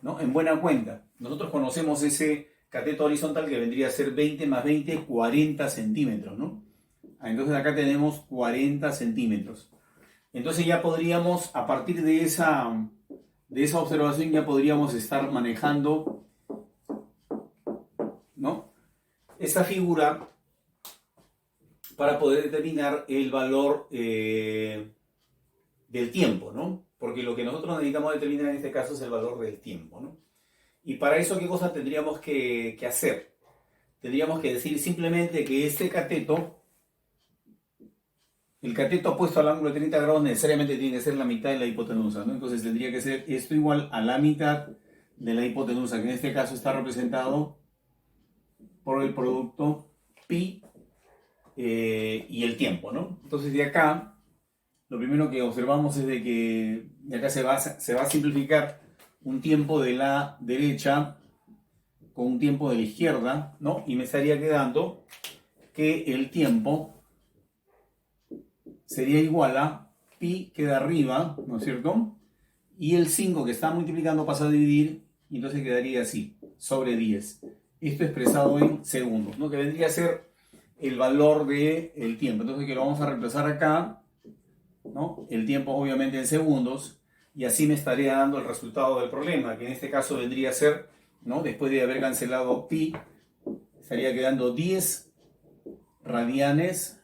¿no? En buena cuenta. Nosotros conocemos ese cateto horizontal que vendría a ser 20 más 20, 40 centímetros, ¿no? Entonces acá tenemos 40 centímetros. Entonces ya podríamos, a partir de esa observación, ya podríamos estar manejando, ¿no? Esta figura para poder determinar el valor del tiempo, ¿no? Porque lo que nosotros necesitamos determinar en este caso es el valor del tiempo, ¿no? Y para eso, ¿qué cosa tendríamos que hacer? Tendríamos que decir simplemente que este cateto, el cateto opuesto al ángulo de 30 grados necesariamente tiene que ser la mitad de la hipotenusa, ¿no? Entonces tendría que ser esto igual a la mitad de la hipotenusa, que en este caso está representado por el producto pi y el tiempo, ¿no? Entonces de acá, lo primero que observamos es de que de acá se va a simplificar un tiempo de la derecha con un tiempo de la izquierda, ¿no? Y me estaría quedando que el tiempo sería igual a pi queda arriba, ¿no es cierto? Y el 5 que está multiplicando pasa a dividir, y entonces quedaría así, sobre 10. Esto expresado en segundos, ¿no? Que vendría a ser el valor del tiempo. Entonces que lo vamos a reemplazar acá, ¿no? El tiempo obviamente en segundos. y así me estaría dando el resultado del problema, que en este caso vendría a ser, ¿no? Después de haber cancelado pi, estaría quedando 10 radianes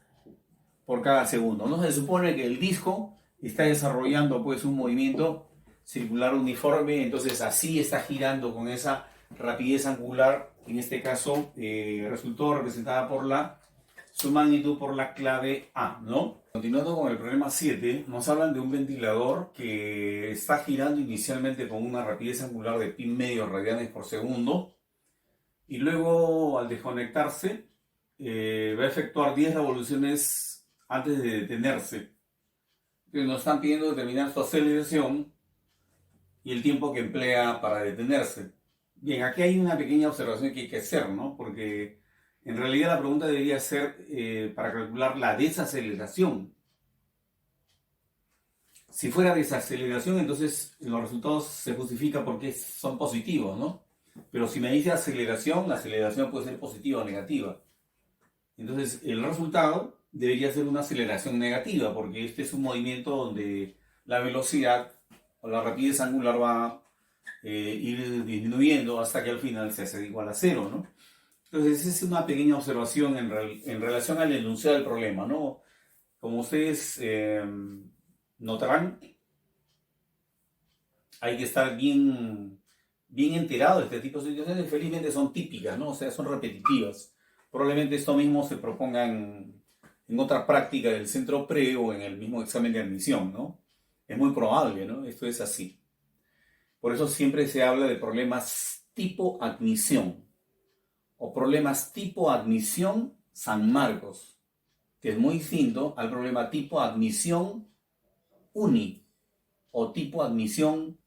por cada segundo, ¿no? Se supone que el disco está desarrollando pues un movimiento circular uniforme, entonces así está girando con esa rapidez angular, en este caso resultó representada por su magnitud por la clave A, ¿no? Continuando con el problema 7, nos hablan de un ventilador que está girando inicialmente con una rapidez angular de pi medio radianes por segundo y luego al desconectarse va a efectuar 10 revoluciones antes de detenerse. Entonces nos están pidiendo determinar su aceleración y el tiempo que emplea para detenerse. Bien, aquí hay una pequeña observación que hay que hacer, ¿no? Porque en realidad la pregunta debería ser para calcular la desaceleración. Si fuera desaceleración, entonces los resultados se justifican porque son positivos, ¿no? Pero si me dice aceleración, la aceleración puede ser positiva o negativa. Entonces el resultado debería ser una aceleración negativa, porque este es un movimiento donde la velocidad o la rapidez angular va a ir disminuyendo hasta que al final se hace igual a cero, ¿no? Entonces, esa es una pequeña observación en relación al enunciado del problema, ¿no? Como ustedes notarán, hay que estar bien enterado de este tipo de situaciones. Felizmente son típicas, ¿no? O sea, son repetitivas. Probablemente esto mismo se proponga en otra práctica del centro pre o en el mismo examen de admisión, ¿no? Es muy probable, ¿no? Esto es así. Por eso siempre se habla de problemas tipo admisión o problemas tipo admisión San Marcos, que es muy distinto al problema tipo admisión UNI o tipo admisión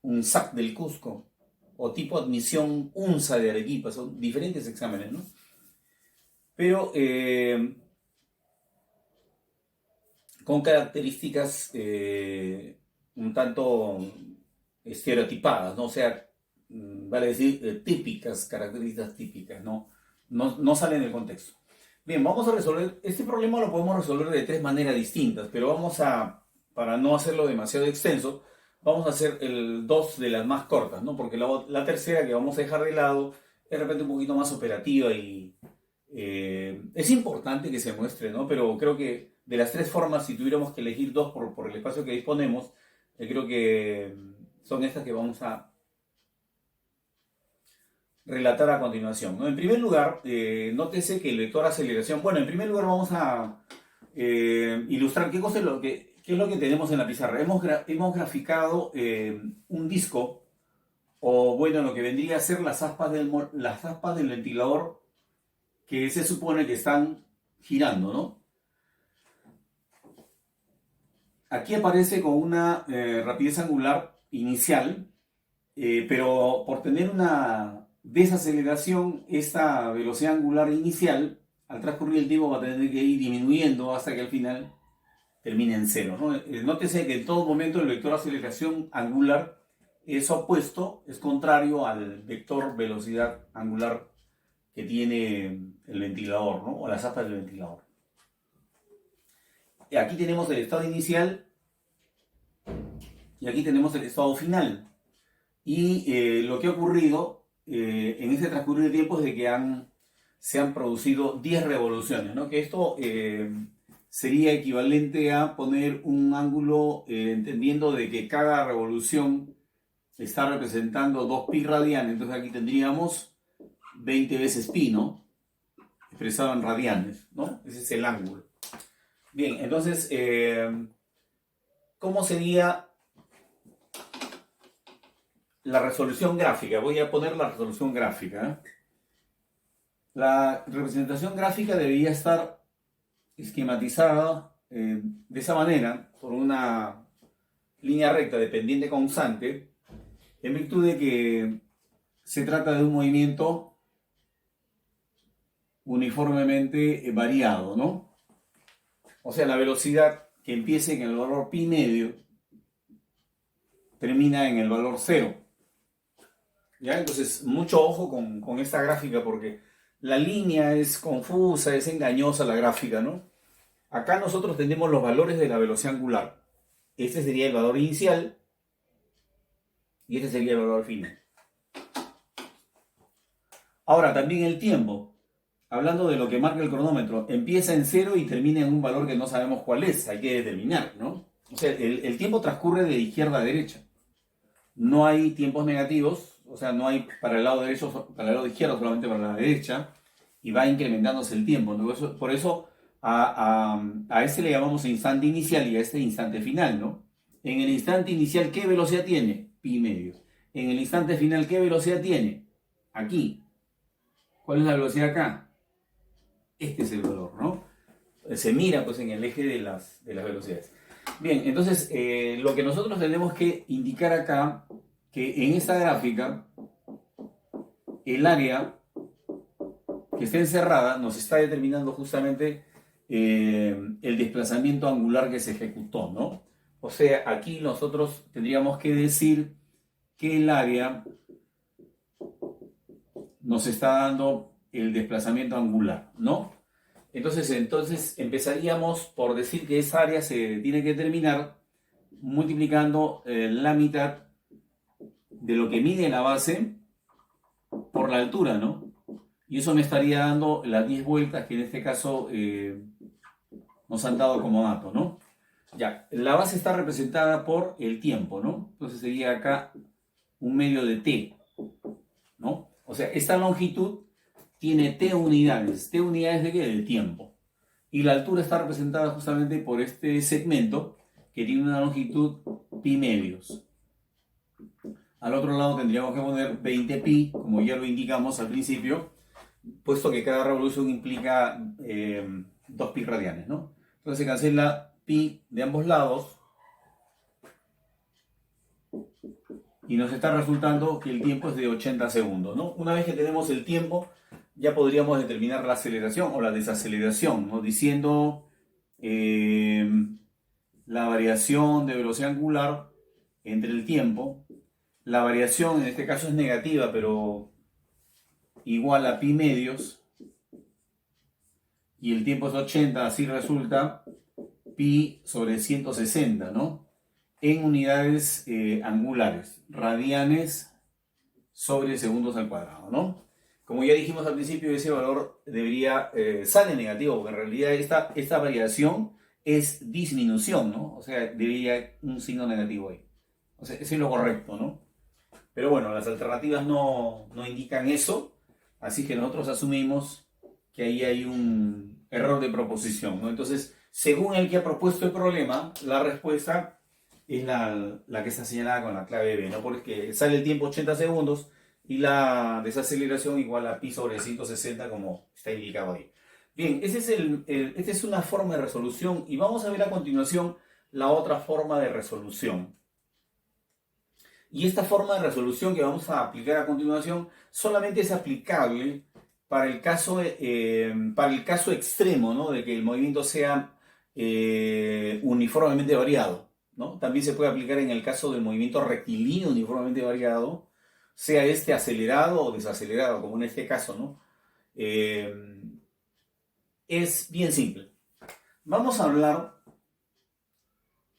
UNSAC del Cusco o tipo admisión UNSA de Arequipa. Son diferentes exámenes, ¿no? Pero con características un tanto estereotipadas, ¿no? O sea, vale decir, típicas, características típicas, ¿no? No salen del contexto. Bien, vamos a resolver, este problema lo podemos resolver de 3 maneras distintas, pero vamos a, para no hacerlo demasiado extenso, vamos a hacer el 2 de las más cortas, ¿no? Porque la tercera que vamos a dejar de lado es de repente un poquito más operativa y es importante que se muestre, ¿no? Pero creo que de las 3 formas, si tuviéramos que elegir 2 por el espacio que disponemos, creo que son estas que vamos a relatar a continuación, ¿no? En primer lugar, nótese que el vector aceleración, bueno, en primer lugar vamos a ilustrar qué es lo que tenemos en la pizarra. Hemos graficado un disco, o bueno, lo que vendría a ser las aspas del ventilador que se supone que están girando, ¿no? Aquí aparece con una rapidez angular inicial, pero por tener una desaceleración, esta velocidad angular inicial, al transcurrir el tiempo va a tener que ir disminuyendo hasta que al final termine en cero, ¿no? Nótese que en todo momento el vector aceleración angular es opuesto, es contrario al vector velocidad angular que tiene el ventilador, ¿no? O las aspas del ventilador. Y aquí tenemos el estado inicial y aquí tenemos el estado final. Y lo que ha ocurrido en este transcurrir de tiempo es de que se han producido 10 revoluciones, ¿no? Que esto sería equivalente a poner un ángulo entendiendo de que cada revolución está representando 2 pi radianes. Entonces aquí tendríamos 20 veces pi, ¿no? Expresado en radianes, ¿no? Ese es el ángulo. Bien, entonces, ¿cómo sería la resolución gráfica? Voy a poner la resolución gráfica. La representación gráfica debería estar esquematizada de esa manera, por una línea recta de pendiente constante, en virtud de que se trata de un movimiento uniformemente variado, ¿no? O sea, la velocidad que empiece en el valor pi medio termina en el valor 0. ¿Ya? Entonces, mucho ojo con esta gráfica porque la línea es confusa, es engañosa la gráfica, ¿no? Acá nosotros tenemos los valores de la velocidad angular. Este sería el valor inicial Y este sería el valor final. Ahora, también el tiempo. Hablando de lo que marca el cronómetro, empieza en 0 y termina en un valor que no sabemos cuál es, hay que determinar, ¿no? O sea, el tiempo transcurre de izquierda a derecha. No hay tiempos negativos, o sea, no hay para el lado derecho, para el lado izquierdo, solamente para la derecha, y va incrementándose el tiempo. Entonces, por eso a este le llamamos instante inicial y a este instante final, ¿no? En el instante inicial, ¿qué velocidad tiene? Pi medios. En el instante final, ¿qué velocidad tiene? Aquí. ¿Cuál es la velocidad acá? Este es el valor, ¿no? Se mira pues en el eje de las velocidades. Bien, entonces lo que nosotros tenemos que indicar acá, que en esta gráfica, el área que está encerrada nos está determinando justamente el desplazamiento angular que se ejecutó, ¿no? O sea, aquí nosotros tendríamos que decir que el área nos está dando el desplazamiento angular, ¿no? Entonces empezaríamos por decir que esa área se tiene que determinar multiplicando la mitad de lo que mide la base por la altura, ¿no? Y eso me estaría dando las 10 vueltas que en este caso nos han dado como dato, ¿no? Ya, la base está representada por el tiempo, ¿no? Entonces sería acá un medio de t, ¿no? O sea, esta longitud tiene t unidades. ¿T unidades de qué? Del tiempo. Y la altura está representada justamente por este segmento que tiene una longitud pi medios. Al otro lado tendríamos que poner 20 pi, como ya lo indicamos al principio, puesto que cada revolución implica 2 pi radianes, ¿no? Entonces se cancela pi de ambos lados y nos está resultando que el tiempo es de 80 segundos, ¿no? Una vez que tenemos el tiempo, ya podríamos determinar la aceleración o la desaceleración, ¿no? Diciendo la variación de velocidad angular entre el tiempo. La variación en este caso es negativa, pero igual a pi medios. Y el tiempo es 80, así resulta pi sobre 160, ¿no? En unidades angulares, radianes sobre segundos al cuadrado, ¿no? Como ya dijimos al principio, ese valor debería, sale negativo, porque en realidad esta variación es disminución, ¿no? O sea, debería un signo negativo ahí. O sea, eso es lo correcto, ¿no? Pero bueno, las alternativas no indican eso, así que nosotros asumimos que ahí hay un error de proposición, ¿no? Entonces, según el que ha propuesto el problema, la respuesta es la que está señalada con la clave B, ¿no? Porque sale el tiempo 80 segundos y la desaceleración igual a pi sobre 160 como está indicado ahí. Bien, esta es una forma de resolución y vamos a ver a continuación la otra forma de resolución. Y esta forma de resolución que vamos a aplicar a continuación solamente es aplicable para el caso extremo, ¿no? De que el movimiento sea uniformemente variado, ¿no? También se puede aplicar en el caso del movimiento rectilíneo uniformemente variado, sea este acelerado o desacelerado, como en este caso, ¿no? Es bien simple. Vamos a hablar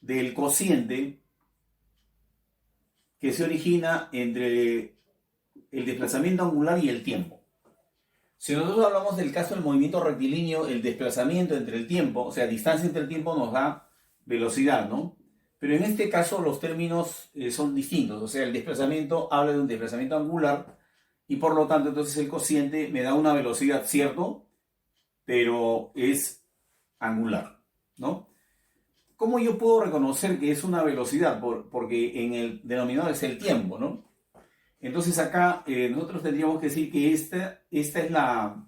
del cociente que se origina entre el desplazamiento angular y el tiempo. Si nosotros hablamos del caso del movimiento rectilíneo, el desplazamiento entre el tiempo, o sea, distancia entre el tiempo nos da velocidad, ¿no? Pero en este caso los términos son distintos, o sea, el desplazamiento habla de un desplazamiento angular y por lo tanto entonces el cociente me da una velocidad, ¿cierto? Pero es angular, ¿no? ¿Cómo yo puedo reconocer que es una velocidad? Porque en el denominador es el tiempo, ¿no? Entonces acá nosotros tendríamos que decir que esta es la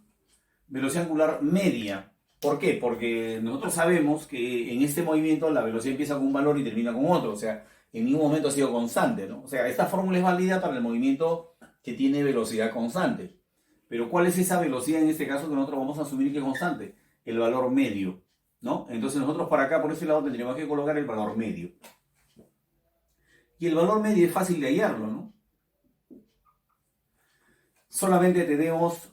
velocidad angular media. ¿Por qué? Porque nosotros sabemos que en este movimiento la velocidad empieza con un valor y termina con otro. O sea, en ningún momento ha sido constante, ¿no? O sea, esta fórmula es válida para el movimiento que tiene velocidad constante. Pero ¿cuál es esa velocidad en este caso que nosotros vamos a asumir que es constante? El valor medio, ¿no? Entonces nosotros para acá, por ese lado, tendríamos que colocar el valor medio. Y el valor medio es fácil de hallarlo, ¿no? Solamente tenemos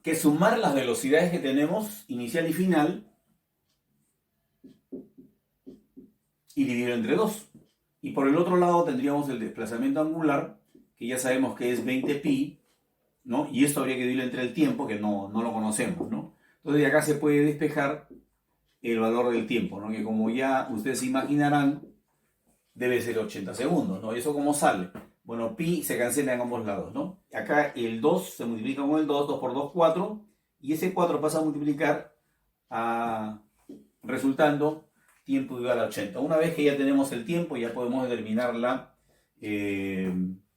que sumar las velocidades que tenemos, inicial y final, y dividirlo entre 2. Y por el otro lado tendríamos el desplazamiento angular, que ya sabemos que es 20pi, ¿no? Y esto habría que dividirlo entre el tiempo, que no lo conocemos, ¿no? Entonces de acá se puede despejar el valor del tiempo, ¿no? Que como ya ustedes se imaginarán, debe ser 80 segundos, ¿no? ¿Y eso cómo sale? Bueno, pi se cancela en ambos lados, ¿no? Acá el 2 se multiplica con el 2, 2 por 2, 4, y ese 4 pasa a multiplicar resultando tiempo igual a 80. Una vez que ya tenemos el tiempo, ya podemos determinar la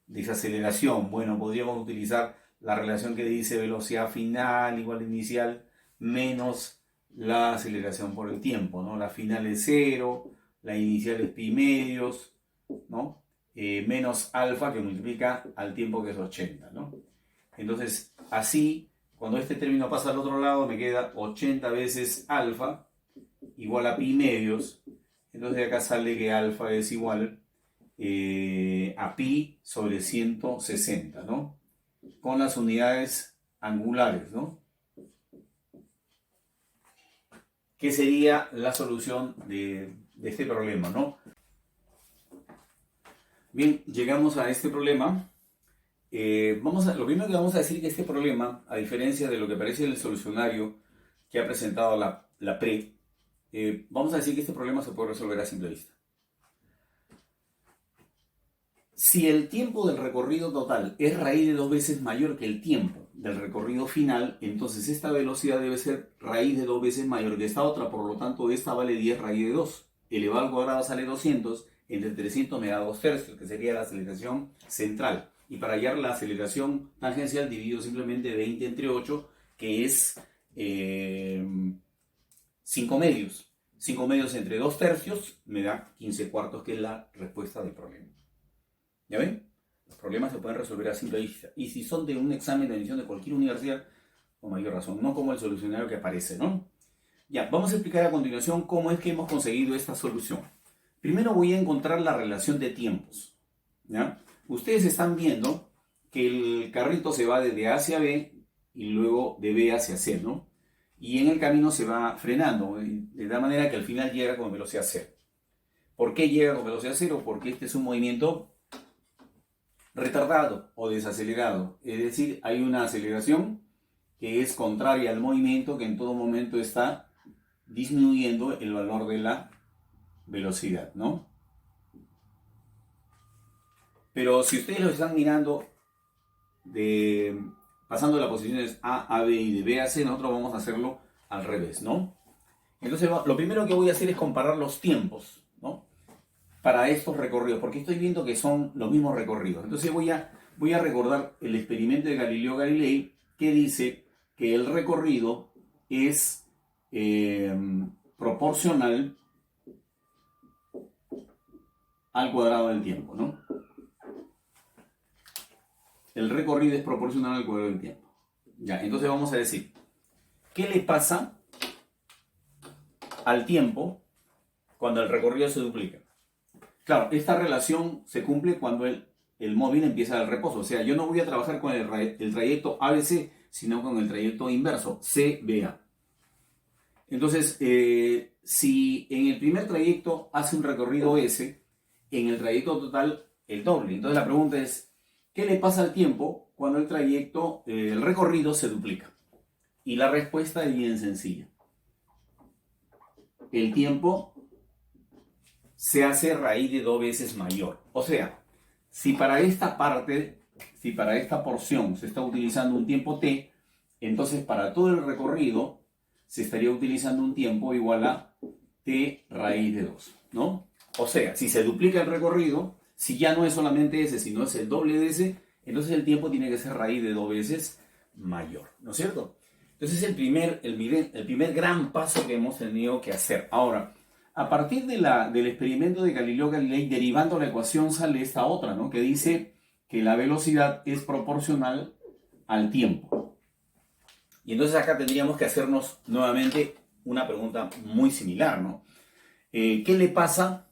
desaceleración. Bueno, podríamos utilizar la relación que dice velocidad final igual a inicial menos la aceleración por el tiempo, ¿no? La final es 0, la inicial es pi medios, ¿no? Menos alfa que multiplica al tiempo que es 80, ¿no? Entonces, así, cuando este término pasa al otro lado, me queda 80 veces alfa igual a pi medios. Entonces de acá sale que alfa es igual a pi sobre 160, ¿no? Con las unidades angulares, ¿no? ¿Qué sería la solución de este problema, ¿no? Bien, llegamos a este problema. Lo primero que vamos a decir es que este problema, a diferencia de lo que parece el solucionario que ha presentado la PRE, vamos a decir que este problema se puede resolver a simple vista. Si el tiempo del recorrido total es raíz de 2 veces mayor que el tiempo del recorrido final, entonces esta velocidad debe ser raíz de 2 veces mayor que esta otra, por lo tanto esta vale 10 raíz de 2. Elevado al cuadrado sale 200, entre 300 me da 2 tercios, que sería la aceleración central. Y para hallar la aceleración tangencial divido simplemente 20 entre 8, que es 5 medios. 5 medios entre 2 tercios me da 15 cuartos, que es la respuesta del problema. ¿Ya ven? Los problemas se pueden resolver a simple vista. Y si son de un examen de admisión de cualquier universidad, con mayor razón, no como el solucionario que aparece, ¿no? Ya, vamos a explicar a continuación cómo es que hemos conseguido esta solución. Primero voy a encontrar la relación de tiempos, ¿ya? Ustedes están viendo que el carrito se va desde A hacia B y luego de B hacia C, ¿no? Y en el camino se va frenando, de tal manera que al final llega con velocidad cero. ¿Por qué llega con velocidad cero? Porque este es un movimiento retardado o desacelerado. Es decir, hay una aceleración que es contraria al movimiento, que en todo momento está disminuyendo el valor de la velocidad, ¿no? Pero si ustedes lo están mirando pasando de las posiciones A a B y de B a C, nosotros vamos a hacerlo al revés, ¿no? Entonces lo primero que voy a hacer es comparar los tiempos, ¿no? Para estos recorridos, porque estoy viendo que son los mismos recorridos. Entonces voy a recordar el experimento de Galileo Galilei, que dice que el recorrido es proporcional al cuadrado del tiempo, ¿no? El recorrido es proporcional al cuadrado del tiempo. Ya, entonces vamos a decir, ¿qué le pasa al tiempo cuando el recorrido se duplica? Claro, esta relación se cumple cuando el móvil empieza el reposo. O sea, yo no voy a trabajar con el trayecto ABC, sino con el trayecto inverso, CBA. Entonces, si en el primer trayecto hace un recorrido S, en el trayecto total el doble. Entonces la pregunta es, ¿qué le pasa al tiempo cuando el recorrido se duplica? Y la respuesta es bien sencilla. El tiempo se hace raíz de 2 veces mayor. O sea, si para esta porción se está utilizando un tiempo t, entonces para todo el recorrido se estaría utilizando un tiempo igual a t raíz de 2, ¿no? O sea, si se duplica el recorrido, si ya no es solamente s, sino es el doble de s, entonces el tiempo tiene que ser raíz de 2 veces mayor, ¿no es cierto? Entonces el primer gran paso que hemos tenido que hacer. Ahora, a partir del experimento de Galileo Galilei, derivando la ecuación sale esta otra, ¿no? Que dice que la velocidad es proporcional al tiempo. Y entonces acá tendríamos que hacernos nuevamente una pregunta muy similar, ¿no? ¿Qué le pasa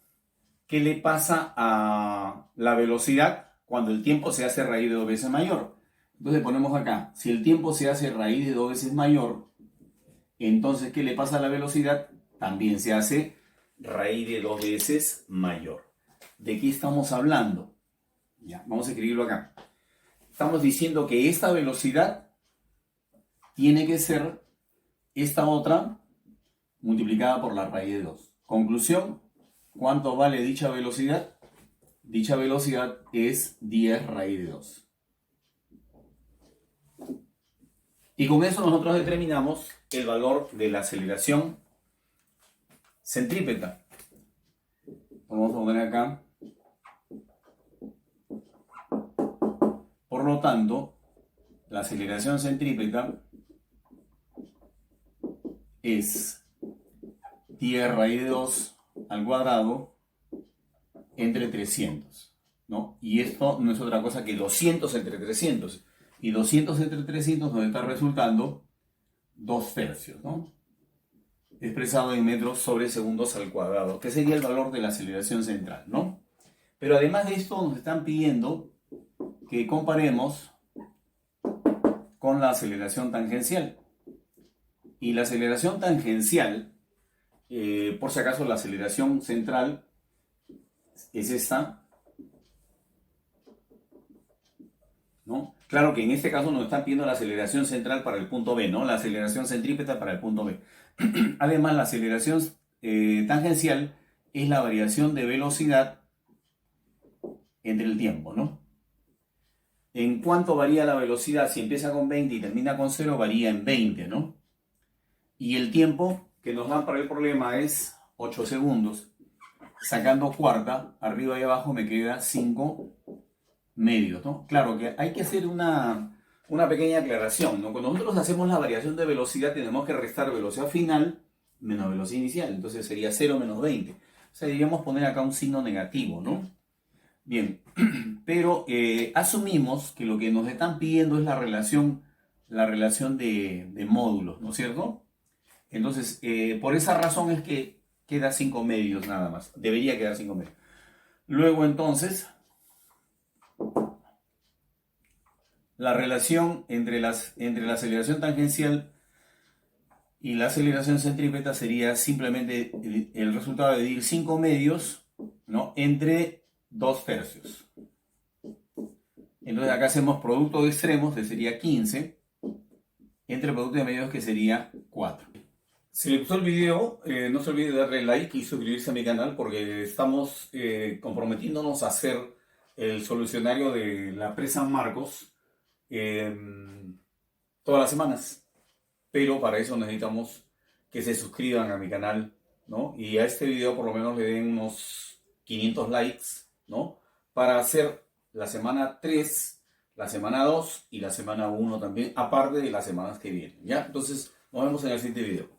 a la velocidad cuando el tiempo se hace raíz de 2 veces mayor? Entonces ponemos acá, si el tiempo se hace raíz de 2 veces mayor, entonces ¿qué le pasa a la velocidad? También se hace raíz de 2 veces mayor. ¿de qué estamos hablando? Ya, vamos a escribirlo acá. Estamos diciendo que esta velocidad tiene que ser esta otra multiplicada por la raíz de 2. Conclusión, ¿cuánto vale dicha velocidad? Dicha velocidad es 10 raíz de 2. Y con eso nosotros determinamos el valor de la aceleración centrípeta. Vamos a poner acá. Por lo tanto, la aceleración centrípeta es 10 raíz de 2 al cuadrado entre 300, ¿no? Y esto no es otra cosa que 200 entre 300. Y 200 entre 300 nos está resultando 2 tercios, ¿no? Expresado en metros sobre segundos al cuadrado, que sería el valor de la aceleración central, ¿no? Pero además de esto nos están pidiendo que comparemos con la aceleración tangencial. Y la aceleración tangencial, por si acaso la aceleración central es esta, ¿no? Claro que en este caso nos están pidiendo la aceleración central para el punto B, ¿no? La aceleración centrípeta para el punto B. Además, la aceleración tangencial es la variación de velocidad entre el tiempo, ¿no? ¿En cuánto varía la velocidad? Si empieza con 20 y termina con 0, varía en 20, ¿no? Y el tiempo que nos dan para el problema es 8 segundos. Sacando cuarta, arriba y abajo me queda 5 medios, ¿no? Claro que hay que hacer una pequeña aclaración, ¿no? Cuando nosotros hacemos la variación de velocidad, tenemos que restar velocidad final menos velocidad inicial. Entonces sería 0 menos 20. O sea, deberíamos poner acá un signo negativo, ¿no? Bien, pero asumimos que lo que nos están pidiendo es la relación de módulos, ¿no es cierto? Entonces, por esa razón es que queda 5 medios nada más. Debería quedar 5 medios. Luego, entonces, la relación entre la aceleración tangencial y la aceleración centrípeta sería simplemente el resultado de dividir 5 medios, ¿no?, entre 2 tercios. Entonces acá hacemos producto de extremos, que sería 15, entre producto de medios, que sería 4. Si les gustó el video, no se olvide de darle like y suscribirse a mi canal, porque estamos comprometiéndonos a hacer el solucionario de la presa Marcos todas las semanas. Pero para eso necesitamos que se suscriban a mi canal, ¿no? Y a este video por lo menos le den unos 500 likes, ¿no? Para hacer la semana 3, la semana 2 y la semana 1 también, aparte de las semanas que vienen, ¿ya? Entonces, nos vemos en el siguiente video.